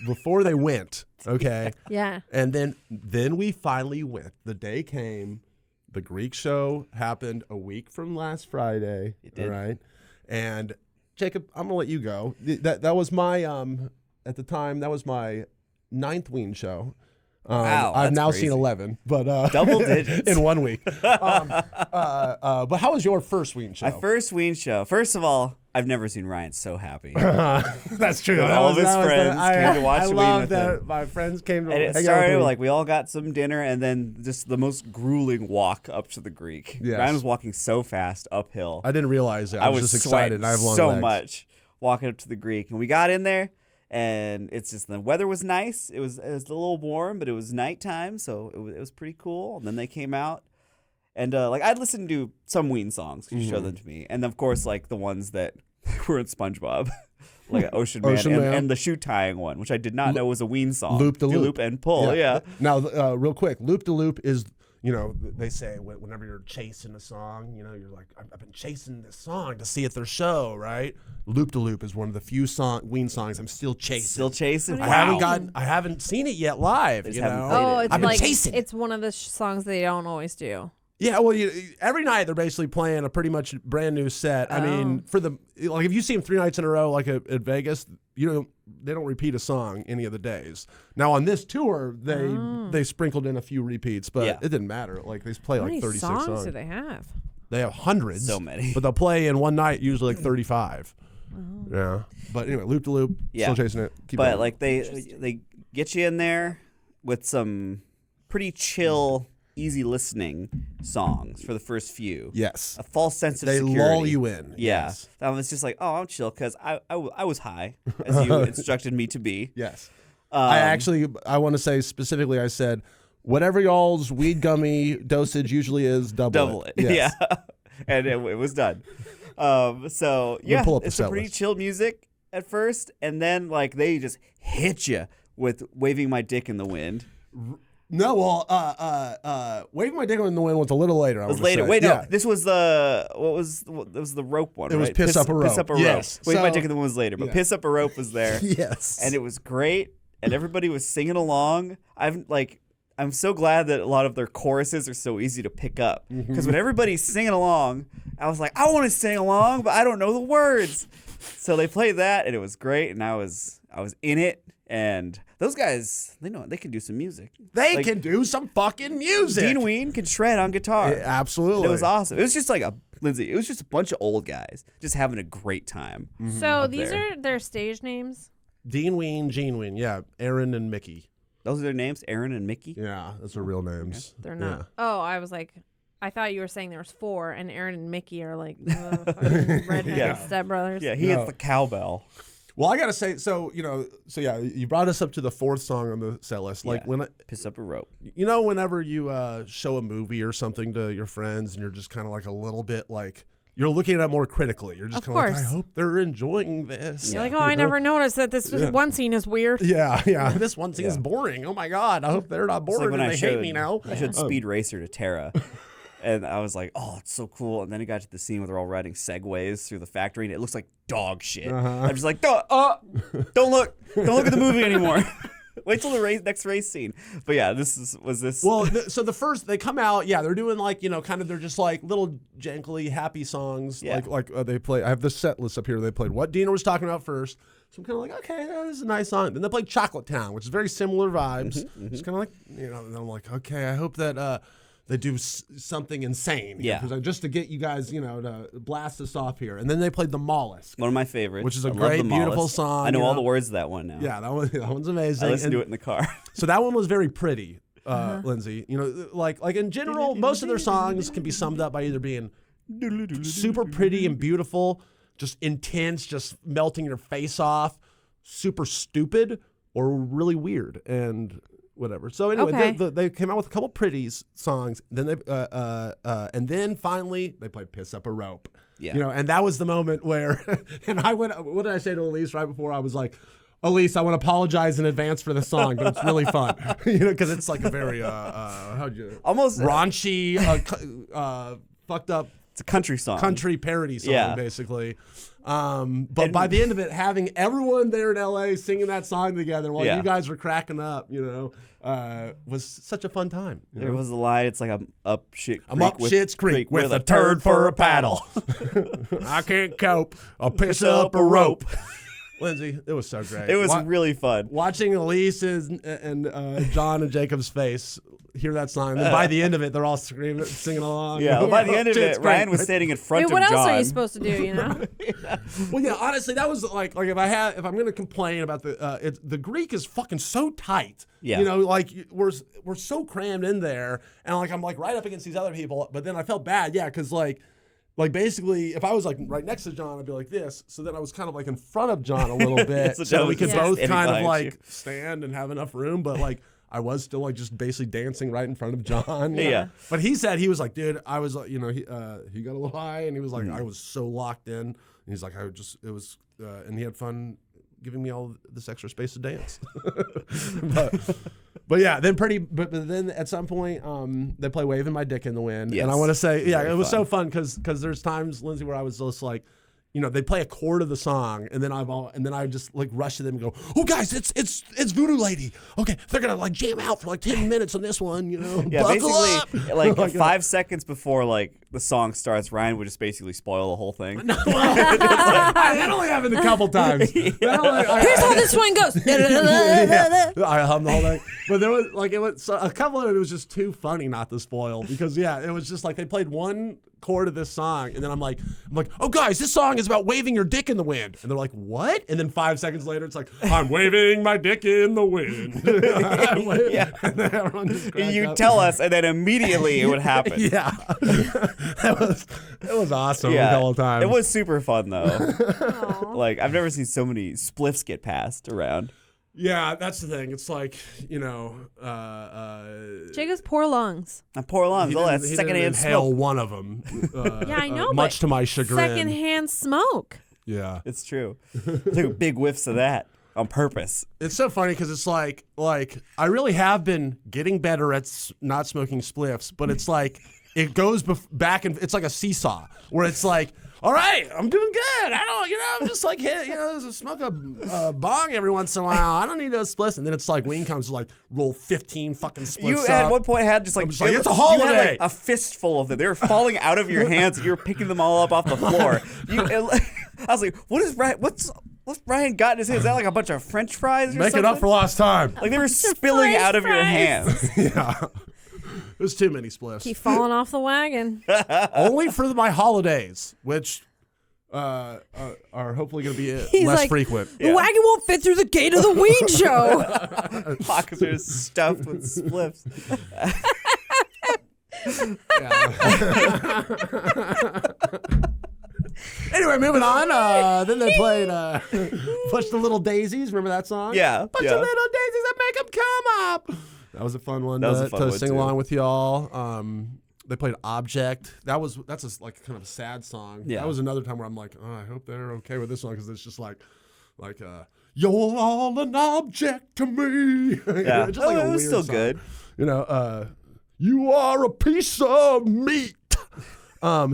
Before they went. Okay. Yeah. And then we finally went. The day came. The Greek show happened a week from last Friday. It did. Right. And Jacob, I'm gonna let you go. That was my at the time that was my 9th Ween show. Wow, I've that's now crazy. seen 11, but Double digits. in 1 week. But how was your first Ween show? My first Ween show. First of all, I've never seen Ryan so happy. That's true. With all of his friends came to watch I Ween love with that him. my friends came to And it hang out started with me. like we all got some dinner, and then just the most grueling walk up to the Greek. Yes. Ryan was walking so fast uphill. I didn't realize it. I was just excited. sweating I have long so legs. much walking up to the Greek, and we got in there, and it's just the weather was nice. It was a little warm, but it was nighttime, so it was pretty cool. And then they came out, and I'd listen to some Ween songs because you showed them to me, and of course like the ones that were in SpongeBob. Like Ocean Man, Ocean Man. and the shoe tying one, which I did not know was a Ween song. Loop de Loop. Loop and pull, yeah. Now, real quick, Loop de Loop is, they say whenever you're chasing a song, you're like, I've been chasing this song to see at their show, right? Loop de Loop is one of the few Ween songs I'm still chasing. Still chasing. I haven't seen it yet live. just You haven't know? played it. It's I've been like chasing. it's one of the songs they don't always do. Yeah, well, every night they're basically playing a pretty much brand new set. I mean, if you see them 3 nights in a row, like at Vegas, they don't repeat a song any of the days. Now on this tour, they sprinkled in a few repeats, but Yeah. it didn't matter. Like they play How like many 36 songs do they have? They have hundreds, So many. but they'll play in one night usually like 35. Yeah, but anyway, Loop to Loop, Yeah. still chasing it. Keep But going. like they get you in there with some pretty chill, easy listening songs for the first few. yes, A false sense of they security. lull you in. Yeah. Yes. That was just like, oh, I'm chill because I was high, as you instructed me to be. Yes. I want to say specifically, I said, whatever y'all's weed gummy dosage usually is, double it. Yes. Yeah. And it was done. So, yeah, pull up the it's set a pretty list. chill music at first. And then, like, they just hit you with Waving My Dick in the Wind. No, well, Waving My Dick in the Wind was a little later. It was later. Wait, no. This was the the rope one, It was right? Piss Up a Rope. Piss Up a Yes. Rope. Waving My So- Dick in the Wind was later, but yeah. Piss Up a Rope was there. Yes. And it was great, and everybody was singing along. I'm so glad that a lot of their choruses are so easy to pick up, because when everybody's singing along, I was like, I want to sing along, but I don't know the words. So they played that, and it was great, and I was in it. And those guys, they can do some music. They Like, can do some fucking music. Dean Ween can shred on guitar. Yeah, absolutely. It was awesome. It was just like a Lindsay, it was just a bunch of old guys just having a great time. So up these there. are their stage names? Dean Ween, Gene Ween. Yeah, Aaron and Mickey. Those are their names, Aaron and Mickey? Yeah, those are real names. They're not. Yeah. Oh, I was like, I thought you were saying there was 4, and Aaron and Mickey are like fucking redheaded Yeah. stepbrothers. Yeah, he hits the cowbell. Well, I gotta say, so yeah, you brought us up to the 4th song on the set list. Like Yeah. Piss up a rope. whenever you show a movie or something to your friends, and you're just kind of like a little bit like you're looking at it more critically. You're just Of kind of like, I course. hope they're enjoying this. You're like, oh, I never noticed that this one scene is weird. Yeah. This one scene is boring. Oh my god, I hope they're not It's bored like when and I they hate me now. I showed Speed Racer to Tara. And I was like, oh, it's so cool. And then it got to the scene where they're all riding segways through the factory, and it looks like dog shit. I'm just like, don't look at the movie anymore. Wait till the next race scene. But yeah, was this. Well, so the first they come out, yeah, they're doing like they're just like little jankly happy songs, Yeah. like they play. I have the set list up here. They played what Dina was talking about first. So I'm kind of like, okay, this is a nice song. Then they played Chocolate Town, which is very similar vibes. It's kind of like and I'm like, okay, I hope that they do something insane. Yeah. Because just to get you guys, to blast us off here. And then they played The Mollusk. One of my favorites. Which is a I love great, The beautiful Mollusk. song, I know you all know? the words to that one now. Yeah, that one's amazing. I listened And to it in the car. so that one was very pretty, Lindsay. Like in general, most of their songs can be summed up by either being super pretty and beautiful, just intense, just melting your face off, super stupid, or really weird and whatever. So anyway, Okay. they came out with a couple pretty songs. Then they and then finally they played "Piss Up a Rope." Yeah. And that was the moment where, and I went. What did I say to Elise right before? I was like, Elise, I want to apologize in advance for the song, but it's really fun, because it's like a very how'd you Almost raunchy, fucked up It's a country song. country parody song, Yeah. basically. But by the end of it, having everyone there in LA singing that song together while Yeah. you guys were cracking up, was such a fun time. There was a line. It's like I'm up shit. I'm up Shit's Creek with a turd for a paddle. I can't cope. I'll piss up a rope. Lindsay, it was so great. It was really fun. Watching Elise's and John and Jacob's face hear that song, and then by the end of it, they're all screaming, singing along. Yeah. Well, by the end of Shit's it, Ryan great. was standing in front Wait, of what John. else are you supposed to do, Well, yeah, honestly, that was like if I'm gonna complain about the Greek is fucking so tight. Yeah. Like we're so crammed in there, and like I'm like right up against these other people, but then I felt bad, yeah, because like basically if I was like right next to John, I'd be like this. So then I was kind of like in front of John a little bit, So so, John we was could just both standing kind of behind like you. stand and have enough room, but like. I was still like just basically dancing right in front of John. Yeah. But he said, he was like, dude, I was like, he got a little high, and he was like, I was so locked in. And he's like, and he had fun giving me all this extra space to dance. but yeah, but then at some point, they play "Waving My Dick in the Wind," Yes. and I want to say, yeah, Very it was fun. so fun because there's times, Lindsay, where I was just like. They play a chord of the song, and then I just like rush to them and go, "Oh, guys, it's Voodoo Lady. Okay, they're gonna like jam out for like 10 minutes on this one, Yeah, Buckle up." basically, like 5 seconds before like the song starts, Ryan would just basically spoil the whole thing. That only happened a couple times. Here's how this one goes. I hummed the whole thing, but there was like a couple of it was just too funny not to spoil because it was just like they played one chord of this song, and then I'm like, oh guys, this song is about waving your dick in the wind, and they're like, what? And then 5 seconds later, it's like, I'm waving my dick in the wind. Yeah. And then everyone just cracked You up. tell us, and then immediately it would happen. Yeah, it was awesome the whole time. It was super fun though. Aw. Like I've never seen so many spliffs get passed around. Yeah, that's the thing. It's like Jacob's poor lungs. My poor lungs. he All that didn't- he secondhand didn't inhale smoke. one of them. Yeah, I know, much but to my chagrin. Secondhand smoke. Yeah, It's true. Took big whiffs of that on purpose. it's so funny because it's like I really have been getting better at not smoking spliffs, but it's like it goes back and it's like a seesaw where it's like, all right, I'm doing good. I don't, I'm just like smoke a bong every once in a while. I don't need those spliffs, and then it's like Ween comes to like roll 15 fucking splits. You at one point had just like, just like, it's a you holiday. had, like, a fistful of them. They were falling out of your hands. And you were picking them all up off the floor. I was like, what is Ryan? What's Ryan got in his hand? Is that like a bunch of French fries or Make something? it up for lost time. Like they were spilling French out of your fries. hands. Yeah. There's too many spliffs. Keep falling off the wagon. Only for my holidays, which are hopefully going to be He's less like, frequent. The wagon won't fit through the gate of the Ween show. Pockets are stuffed with spliffs. Anyway, moving on. Then they played Push the Little Daisies. Remember that song? Yeah. Push the little daisies and make them come up. That was a fun one to sing along with y'all. They played Object. That's like kind of a sad song. Yeah. That was another time where I'm like, oh, I hope they're okay with this song because it's just like you're all an object to me. Yeah. Just like it a was weird still song. good. You are a piece of meat.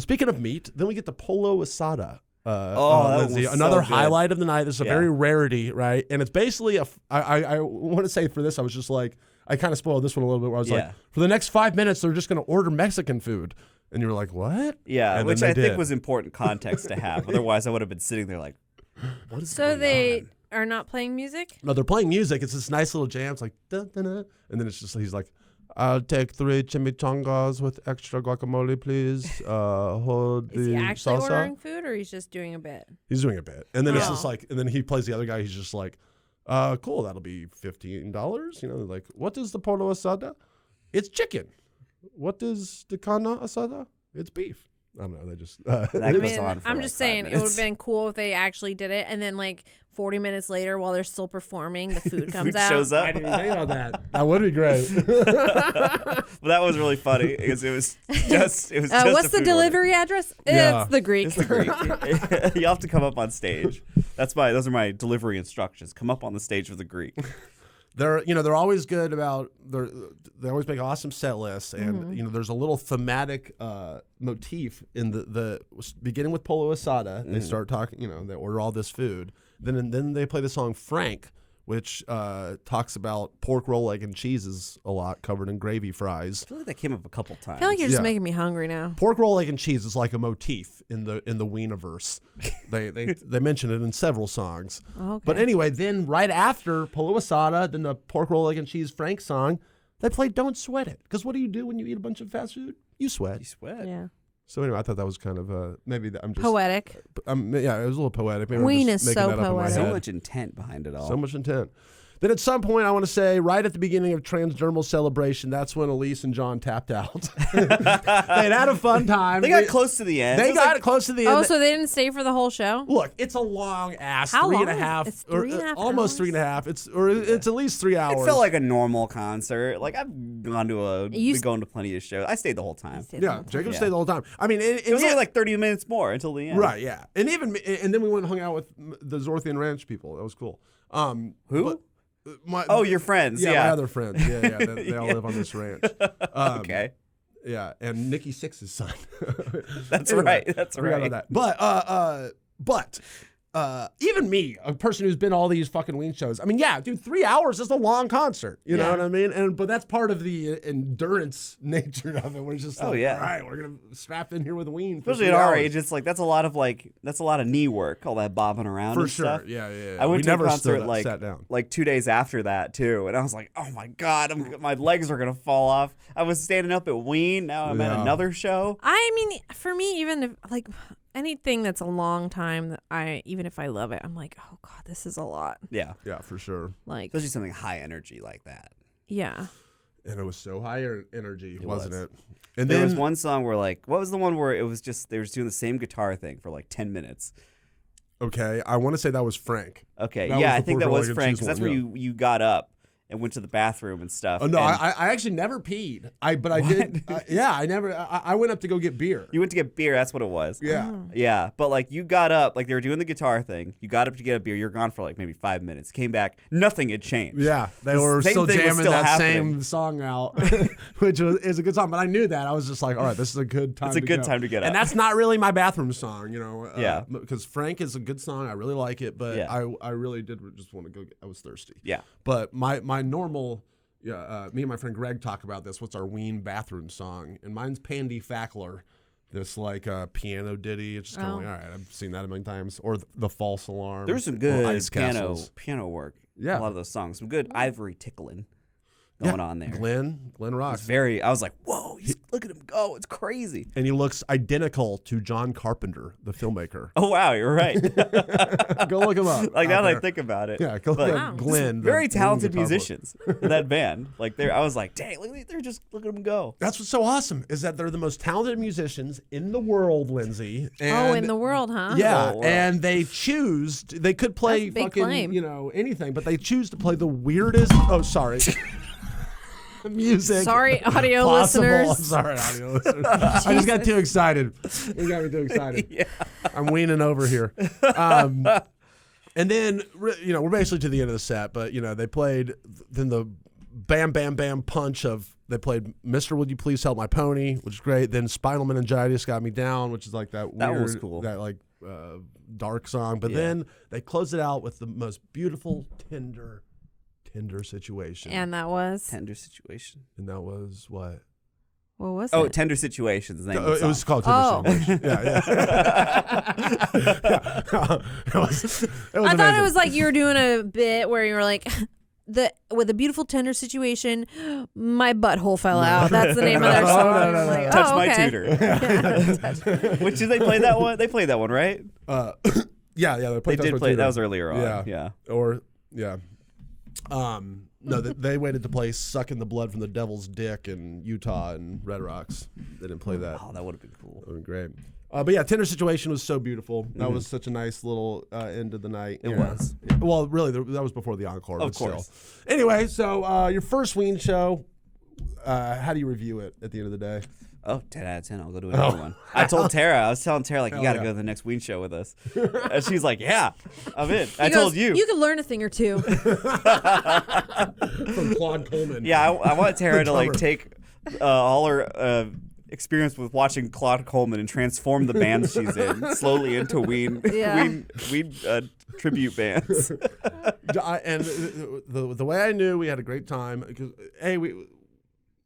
Speaking of meat, then we get the Polo Asada. That was Lindsay. so Another good. highlight of the night. This is a very rarity, right? And it's basically I want to say for this, I was just like, I kind of spoiled this one a little bit where I was like, for the next 5 minutes, they're just going to order Mexican food. And you were like, what? Yeah, and which I think was important context to have. Otherwise, I would have been sitting there like, what is So going they on? are not playing music? No, they're playing music. It's this nice little jam. It's like, da-da-da. And then it's just, he's like, I'll take 3 chimichangas with extra guacamole, please. Hold Is he the actually salsa. ordering food or he's just doing a bit? He's doing a bit. And then it's Oh. just like, and then he plays the other guy. He's just like, cool, that'll be $15. You know, like, what is the Polo Asada? It's chicken. What is the Carne Asada? It's beef. I don't know. They just. That I goes mean, on for I'm like just 5 saying it would have minutes. been cool if they actually did it, and then like 40 minutes later, while they're still performing, the food comes Food out. shows up. I didn't even think about that. That would be great. Well, that was really funny because it was just just What's a the food delivery address? Yeah. It's the Greek. order. It's the Greek. You have to come up on stage. Those are my delivery instructions. Come up on the stage with the Greek. They're always good about they always make awesome set lists, and there's a little thematic motif in the beginning with Polo Asada. They start talking, they order all this food, then they play the song Frank, which talks about pork roll, egg, and cheeses a lot, covered in gravy fries. I feel like that came up a couple times. I feel like you're just Yeah. making me hungry now. Pork roll, egg, and cheese is like a motif in the Weeniverse. they mention it in several songs. Okay. But anyway, then right after Polo Asada, then the pork roll, egg, and cheese Frank song, they play Don't Sweat It. Because what do you do when you eat a bunch of fast food? You sweat. You sweat. Yeah. So anyway, I thought that was kind of maybe I'm just Poetic. yeah, it was a little poetic. Maybe I'm Ween just is making so that up in my poetic. So head. much intent behind it all. So much intent. Then at some point, I want to say, right at the beginning of Transdermal Celebration, that's when Elise and John tapped out. They'd had a fun time. They got close to the end. They It was got like- it close to the end. Oh, so they didn't stay for the whole show? Look, it's a long ass How 3.5. long? It's 3.5 almost hours? 3.5. It's at least 3 hours. It felt like a normal concert. Like I've gone to been going to plenty of shows. I stayed the whole time. yeah, Jacob Yeah. stayed the whole time. I mean, It was only like 30 minutes more until the end. right, yeah, and then we went and hung out with the Zorthian Ranch people. That was cool. Who? Oh, your friends. yeah, Yeah. my other friends. Yeah, they all live on this ranch. Okay. Yeah, and Nikki Sixx's son. That's Anyway, right. That's forgot right. about that. But even me, a person who's been to all these fucking Ween shows. I mean, yeah, dude, 3 hours is a long concert. You know what I mean? But that's part of the endurance nature of it. We're just like, yeah. all right, we're gonna strap in here with Ween. For Especially 3 at our hours. age, it's like that's a lot of knee work, all that bobbing around For and sure. stuff. Yeah. I went we to a never concert sat down. like 2 days after that too, and I was like, oh my god, my legs are gonna fall off. I was standing up at Ween. Now I'm at Yeah. another show. I mean, for me, even if like anything that's a long time, even if I love it, I'm like, oh god, this is a lot. Yeah, Yeah, for sure. Like, especially something high energy like that. yeah. And it was so high energy, wasn't was. it? And There then was one song where what was the one where it was just they were just doing the same guitar thing for like 10 minutes. okay, I want to say that was Frank. Okay, That yeah, was I the think that pork was roll Frank cheese because that's one, where you got up and went to the bathroom and stuff. Oh no, and I actually never peed. I did. Yeah, I never. I went up to go get beer. you went to get beer. That's what it was. Yeah. Yeah, but like you got up, like they were doing the guitar thing. You got up to get a beer. You're gone for like maybe 5 minutes. Came back, nothing had changed. Yeah, they The were same still thing was jamming still that happening. same song out, which is a good song. But I knew that. I was just like, all right, this is a good time. It's a to good go. time to get And up. that's not really my bathroom song, Yeah. because Frank is a good song. I really like it, but Yeah. I really did just want to go. I was thirsty. Yeah. But my normal. Yeah, me and my friend Greg talk about this. What's our Ween bathroom song? And mine's Pandy Fackler. This like piano ditty. It's just kind of like, all right, I've seen that a million times. Or the false alarm. There's some or good Ice piano Castles. piano work. Yeah. A lot of those songs. Some good ivory tickling. going on there. Glenn rocks. I was like, whoa, look at him go. It's crazy. And he looks identical to John Carpenter, the filmmaker. Oh, wow, you're right. Go look him up. Like now that I think about it. Yeah, go look up Glenn. Very talented musicians in that band. Like I was like, dang, look at them go. That's what's so awesome is that they're the most talented musicians in the world, Lindsay. And in the world, huh? Yeah, Oh, wow. and they could play That's a big fucking, claim. anything, but they choose to play the weirdest. Oh, sorry. Music. Sorry, audio possible. listeners. I'm sorry, audio listeners. I just got too excited. You got me too excited. Yeah. I'm weaning over here. And then, we're basically to the end of the set, but, they played then the bam, bam, bam punch of, they played Mr. Would You Please Help My Pony, which is great. Then Spinal Meningitis Got Me Down, which is like that weird, That was cool. that like dark song. But then they closed it out with the most beautiful, tender situation. And that was. Tender Situation. And that was what? What was Oh, it? Tender Situations. The name of the It song. was called Tender Situation. Yeah. It was I thought amazing. it was like you were doing a bit where you were like, with a beautiful tender situation, my butthole fell out. That's the name of their song. No. I'm like, Touch oh, My okay. Tutor. Which did they play that one? They played that one, right? Yeah. They They played Touch did My play. Tutor. That was earlier on. Yeah. Or no, they waited to play "Sucking the Blood from the Devil's Dick" in Utah and Red Rocks. They didn't play that. Oh, that would have been cool. That would be great. But yeah, Tender Situation was so beautiful. That was such a nice little end of the night. It was. Well, really, that was before the encore. Of but still. course. Anyway, so your first Ween show, how do you review it at the end of the day? Oh, 10 out of 10. I'll go to another one. I was telling Tara, like, you got to go to the next Ween show with us. And she's like, yeah, I'm in. I told you. You could learn a thing or two. From Claude Coleman. Yeah, I want Tara to, like, drummer. take all her experience with watching Claude Coleman and transform the bands she's in slowly into Ween tribute bands. And the way I knew we had a great time, because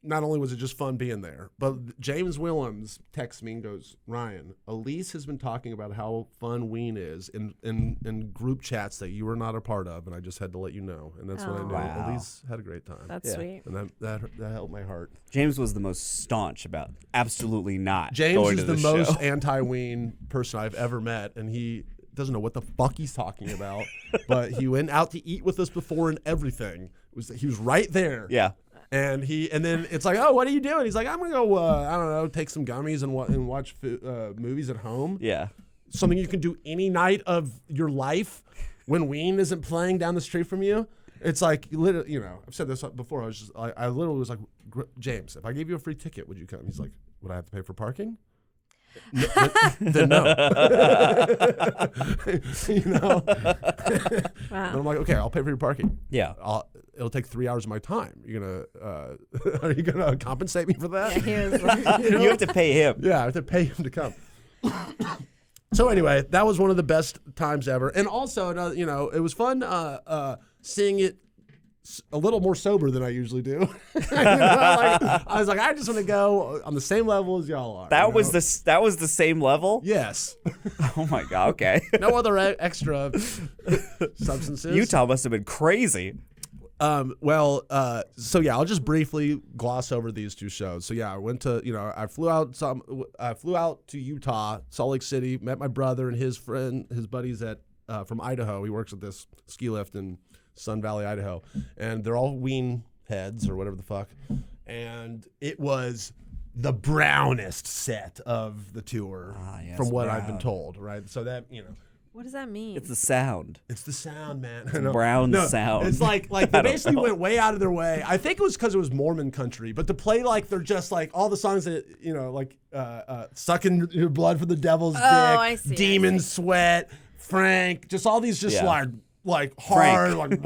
not only was it just fun being there, but James Willems texts me and goes, Ryan, Elise has been talking about how fun Ween is in group chats that you were not a part of, and I just had to let you know. And that's when I knew Wow. Elise had a great time. That's sweet. And that helped my heart. James was the most staunch about absolutely not James going is to the show. most anti-Ween person I've ever met, and he doesn't know what the fuck he's talking about, but he went out to eat with us before and everything. He was right there. Yeah. And then it's like, oh, what are you doing? He's like, I'm gonna go, I don't know, take some gummies and watch movies at home. Yeah. Something you can do any night of your life when Ween isn't playing down the street from you. It's like, literally, I've said this before. I literally was like, James, if I gave you a free ticket, would you come? He's like, would I have to pay for parking? Then no. Wow. And I'm like, okay, I'll pay for your parking. Yeah. It'll take 3 hours of my time. Are you gonna compensate me for that? Yeah, he was like, You have to pay him. Yeah, I have to pay him to come. So anyway, that was one of the best times ever, and also, it was fun seeing it a little more sober than I usually do. I was like, I just want to go on the same level as y'all are. That was the same level? Yes. Oh my god, okay. No other extra substances. Utah must have been crazy. So yeah, I'll just briefly gloss over these two shows. So yeah, I went to, I flew out to Utah, Salt Lake City, met my brother and his buddies from Idaho. He works at this ski lift in Sun Valley, Idaho, and they're all Ween heads or whatever the fuck. And it was the brownest set of the tour, yes, from what I've been brown. told, right? So that, what does that mean? It's the sound. it's the sound, man. Brown sound. It's like they basically went way out of their way. I think it was because it was Mormon country, but to play like they're just like all the songs that sucking your blood for the devil's dick, I see, demon sweat, Frank, just all these just Yeah. like hard, Frank.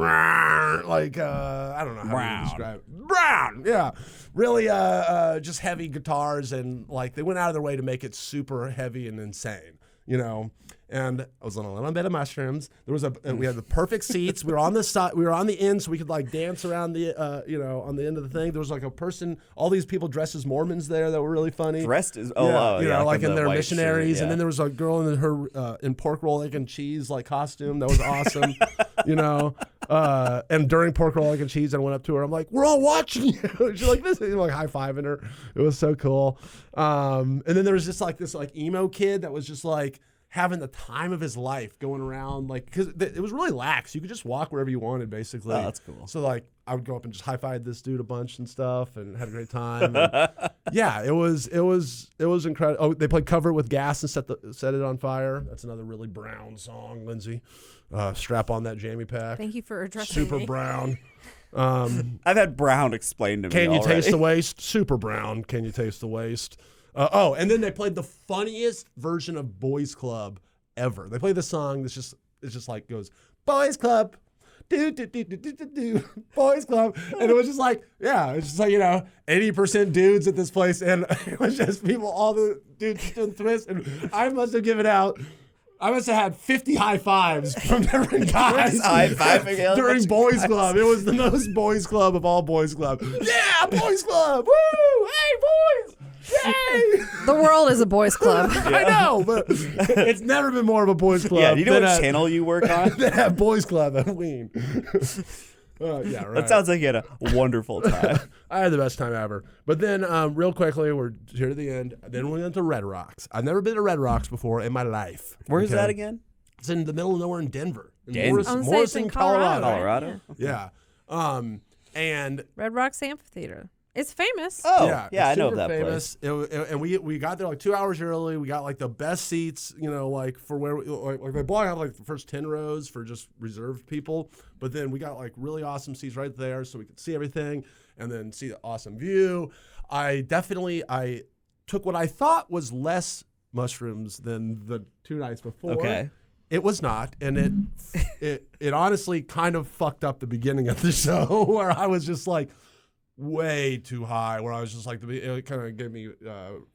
like I don't know how to describe it. Brown, yeah, really just heavy guitars, and like they went out of their way to make it super heavy and insane, And I was on a little bit of mushrooms. There was we had the perfect seats. We were on the side. We were on the end, so we could like dance around the, on the end of the thing. There was like a person. All these people dressed as Mormons there that were really funny. Dressed as like in the their white missionaries. shirt, And then there was a girl in her in pork roll, egg and cheese like costume that was awesome. And during Pork Roll, Egg and Cheese, I went up to her. I'm like, we're all watching you. She's like, this, like high-fiving her. It was so cool. And then there was just like this like emo kid that was just like having the time of his life going around, like, because it was really lax. You could just walk wherever you wanted, basically. Oh, that's cool. So like I would go up and just high-five this dude a bunch and stuff and have a great time. And yeah, it was incredible. Oh, they played Cover It With Gas and Set It On Fire. That's another really brown song, Lindsay. Strap on that jammy pack. Thank you for addressing Super me. brown. I've had brown explained to me Can you already. taste the waste? Super brown. Can you taste the waste? And then they played the funniest version of Boys Club ever. They played this song that's just like goes, Boys Club, do do do do do do do, Boys Club, and it was just like, yeah, it's just like 80% dudes at this place, and it was just people, all the dudes doing twists, and I must have had 50 high fives from different guys high-fiving during Boys Club. It was the most Boys Club of all Boys Club. Yeah, Boys Club. Woo! Hey, boys! Yay! The world is a boys' club. I know, but it's never been more of a Boys Club. Yeah, do you know than what at- channel you work on? than at Boys Club at Ween. Yeah, right. That sounds like you had a wonderful time. I had the best time ever. But then, real quickly, we're here to the end. Then we went to Red Rocks. I've never been to Red Rocks before in my life. Where is Okay? that again? It's in the middle of nowhere in Denver. In Denver. I was gonna say it's in Colorado. Colorado? Yeah. And Red Rocks Amphitheater. It's famous. Oh, yeah, yeah, I it's know of super that famous. place. And we got there like 2 hours early. We got like the best seats, like for where like they block out like the first 10 rows for just reserved people. But then we got like really awesome seats right there, so we could see everything and then see the awesome view. I took what I thought was less mushrooms than the 2 nights before. Okay. It was not, and it honestly kind of fucked up the beginning of the show where I was just like way too high, where I was just like, it kind of gave me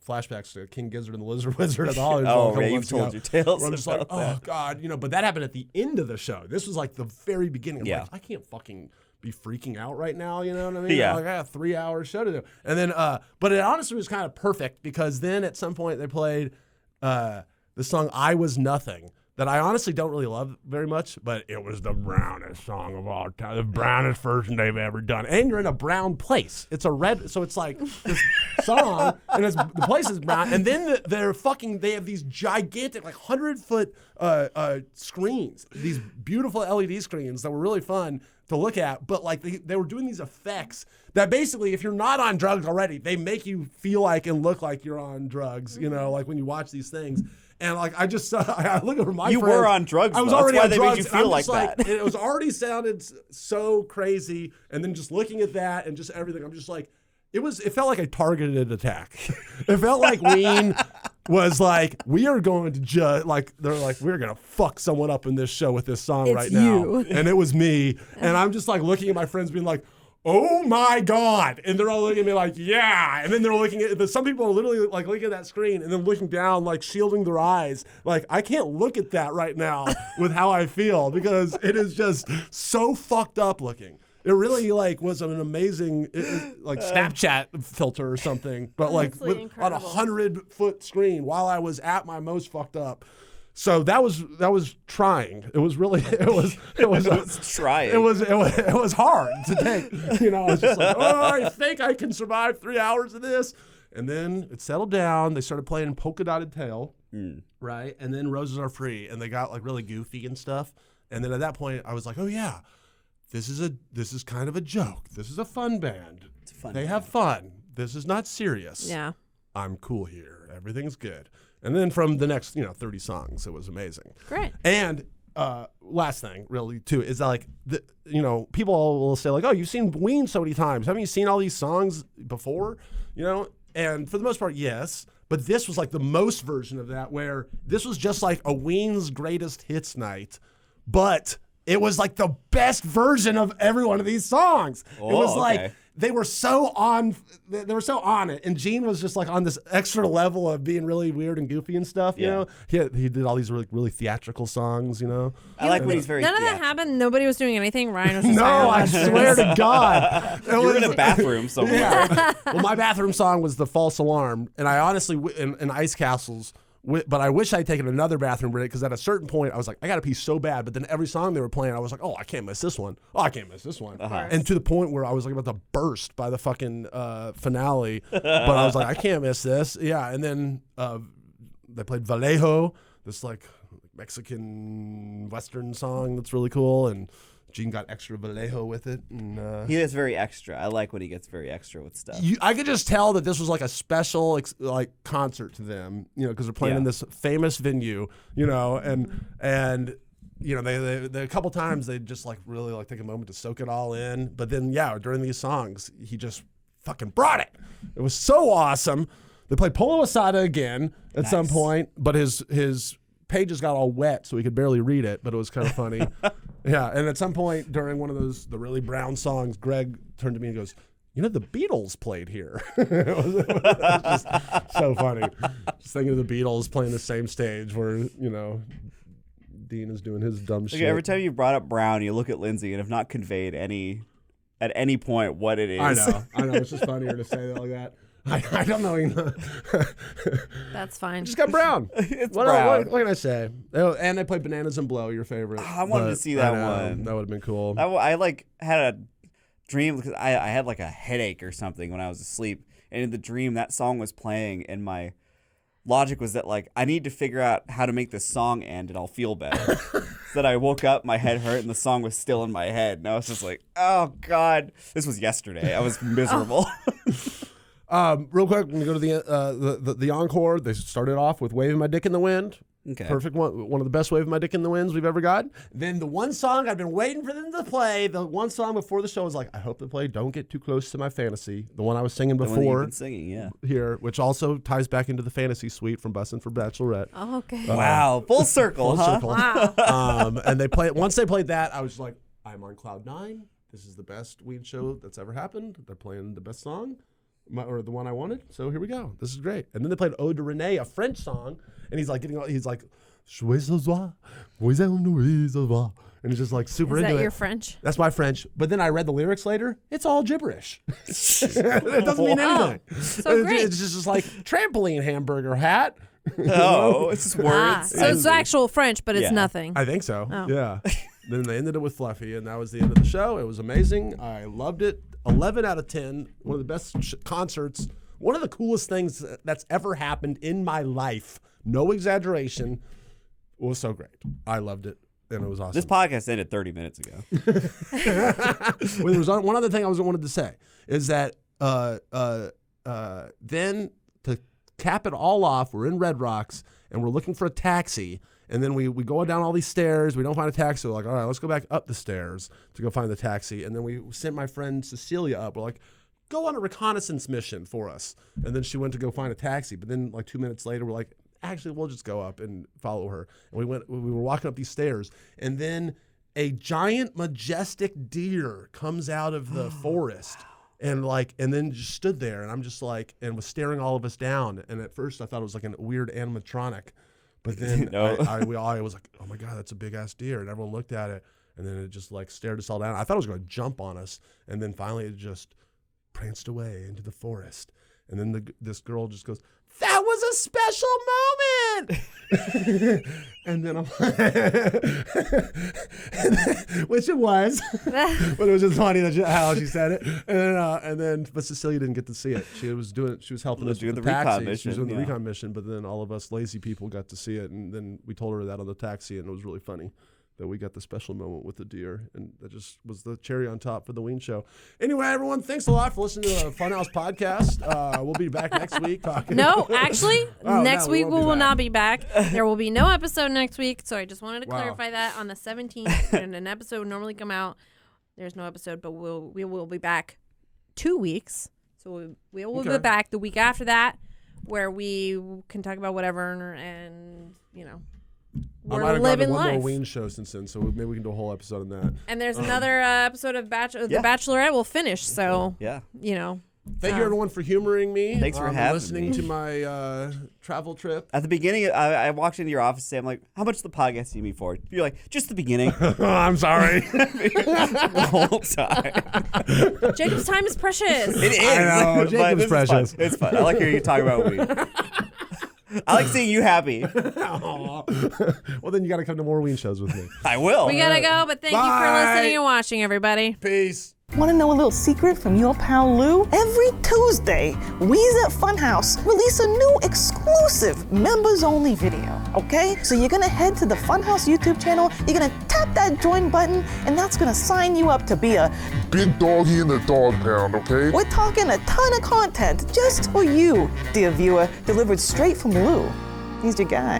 flashbacks to King Gizzard and the Lizard Wizard at the Hollywood Bowl a Oh, couple yeah, you've months ago, told your tales where I'm just like, about oh that. God, but that happened at the end of the show. This was like the very beginning. I'm Yeah. like, I can't fucking be freaking out right now, you know what I mean? Yeah. Like I got a 3-hour show to do. And then, but it honestly was kind of perfect because then at some point they played the song I Was Nothing, that I honestly don't really love very much, but it was the brownest song of all time, the brownest version they've ever done. And you're in a brown place. It's a red, so it's like this song, and the place is brown. And then they have these gigantic, like 100-foot screens, these beautiful LED screens that were really fun to look at. But like they were doing these effects that basically, if you're not on drugs already, they make you feel like and look like you're on drugs. Like when you watch these things. And like I just I look over my You friends. were on drugs, I was though. already That's why on they made drugs. you and feel I'm like just that. it was already sounded so crazy, and then just looking at that and just everything, I'm just like, it felt like a targeted attack. It felt like Ween was like, we are going to they're like, we're gonna fuck someone up in this show with this song It's right you. now, and it was me, and I'm just like looking at my friends being like, oh my God. And they're all looking at me like, yeah. And then they're looking at, some people are literally like looking at that screen and then looking down, like shielding their eyes. Like, I can't look at that right now with how I feel because it is just so fucked up looking. It really like was an amazing like Snapchat filter or something, but like Honestly, on a incredible. 100-foot screen while I was at my most fucked up. So that was trying. It was really it was trying. It was hard to take. I was just like, oh, I think I can survive 3 hours of this. And then it settled down. They started playing Polka Dotted Tail, right? And then Roses Are Free, and they got like really goofy and stuff. And then at that point, I was like, oh yeah, this is kind of a joke. This is a fun band. It's a fun They band. have fun. This is not serious. Yeah. I'm cool here. Everything's good. And then from the next, 30 songs, it was amazing. Great. And last thing, really, too, is like, people will say like, oh, you've seen Ween so many times. Haven't you seen all these songs before? And for the most part, yes. But this was like the most version of that, where this was just like a Ween's greatest hits night, but it was like the best version of every one of these songs. It was like, okay. they were so on it, and Gene was just like on this extra level of being really weird and goofy and stuff. He did all these really theatrical songs. I like when he's very None of that theatrical. happened. Nobody was doing anything. Ryan was just No, I swear to God, You were in a bathroom somewhere. Yeah. Well, my bathroom song was the False Alarm, and I honestly in Ice Castles But I wish I'd taken another bathroom break because at a certain point I was like, I got to pee so bad. But then every song they were playing, I was like, oh, I can't miss this one. Oh, I can't miss this one. And to the point where I was like about to burst by the fucking finale. But I was like, I can't miss this. Yeah. And then they played Vallejo, this like Mexican Western song that's really cool. And Gene got extra Vallejo with it. And, he is very extra. I like when he gets very extra with stuff. I could just tell that this was like a special like concert to them, because they're playing in this famous venue, and they a couple times they just like really like take a moment to soak it all in. But then during these songs, he just fucking brought it. It was so awesome. They played Polo Asada again at some point, but his pages got all wet, so he could barely read it. But it was kind of funny. Yeah, and at some point during one of the really brown songs, Greg turned to me and goes, the Beatles played here. It was just so funny. Just thinking of the Beatles playing the same stage where, Dean is doing his dumb shit. Every time you brought up Brown, you look at Lindsay and have not conveyed at any point what it is. I know. It's just funnier to say that like that. I don't know. That's fine. Just got Brown. It's Brown. What can I say? Oh, and they played Bananas and Blow, your favorite. I wanted to see that one. That would have been cool. I had a dream because I had like a headache or something when I was asleep. And in the dream, that song was playing. And my logic was that like, I need to figure out how to make this song end and I'll feel better. So that I woke up, my head hurt, and the song was still in my head. And I was just like, oh, God. This was yesterday. I was miserable. Real quick, when you go to the encore, they started off with "Waving My Dick in the Wind." Okay. Perfect one of the best "Waving My Dick in the Winds" we've ever got. Then the one song I've been waiting for them to play, the one song before the show was like, I hope they play "Don't Get Too Close to My Fantasy," the one I was singing before. The one you've been singing, here, which also ties back into the fantasy suite from Bustin for Bachelorette. Oh, okay. Wow, full circle, huh? Wow. And once they played that, I was like, I'm on cloud 9. This is the best Ween show that's ever happened. They're playing the best song. Or the one I wanted, so here we go. This is great. And then they played Ode to Renee, a French song, and he's like, Jouez ce soir, vous êtes ce soir. And he's just like super into it. Is that your French? That's my French. But then I read the lyrics later. It's all gibberish. It doesn't mean anything. So great. It's just like trampoline hamburger hat. No, it's just words. So it's actual French, but it's nothing. I think so. Oh. Yeah. Then they ended it with Fluffy, and that was the end of the show. It was amazing. I loved it. 11 out of 10. One of the best concerts. One of the coolest things that's ever happened in my life. No exaggeration. It was so great. I loved it, and it was awesome. This podcast ended 30 minutes ago. Well, there was one other thing I wanted to say is that then to cap it all off, we're in Red Rocks, and we're looking for a taxi. And then we go down all these stairs. We don't find a taxi. We're like, all right, let's go back up the stairs to go find the taxi. And then we sent my friend Cecilia up. We're like, go on a reconnaissance mission for us. And then she went to go find a taxi. But then like 2 minutes later, we're like, actually, we'll just go up and follow her. And we were walking up these stairs. And then a giant, majestic deer comes out of the forest. Wow. And then just stood there. And I'm just like, and was staring all of us down. And at first I thought it was like a weird animatronic. But then I was like, oh my God, that's a big ass deer. And everyone looked at it, and then it just like stared us all down. I thought it was going to jump on us. And then finally it just pranced away into the forest. And then this girl just goes, that was a special moment. And then I'm which it was, but it was just funny how she said it. But Cecilia didn't get to see it. She was helping us doing with the taxi. recon mission. She was doing the recon mission, but then all of us lazy people got to see it. And then we told her that on the taxi, and it was really funny that we got the special moment with the deer, and that just was the cherry on top for the Ween show. Anyway, everyone, thanks a lot for listening to the Funhaus Podcast. We'll be back next week talking. No, actually, next week we will not be back. There will be no episode next week, so I just wanted to clarify that. On the 17th, when an episode would normally come out, there's no episode, but we will be back 2 weeks. So we will be back the week after that, where we can talk about whatever, and we're living life. One more Ween show since then, so maybe we can do a whole episode on that. And there's another episode of The Bachelorette will finish. So yeah, Thank you, everyone, for humoring me. Thanks for having listening me. to my travel trip. At the beginning, I walked into your office and I'm like, how much does the podcast need me for? You're like, just the beginning. Oh, I'm sorry. The whole time. Jacob's time is precious. It is. I know. Jacob's precious. It's fun. I like hearing you talk about weed. I like seeing you happy. Aw. Well, then you got to come to more Ween shows with me. I will. We gotta go, but thank you for Bye. listening and watching, everybody. Peace. Want to know a little secret from your pal Lou? Every Tuesday, We's at Funhaus release a new exclusive members-only video, okay? So you're gonna head to the Funhaus YouTube channel, you're gonna tap that join button, and that's gonna sign you up to be a big doggy in the dog pound, okay? We're talking a ton of content just for you, dear viewer, delivered straight from Lou. He's your guy.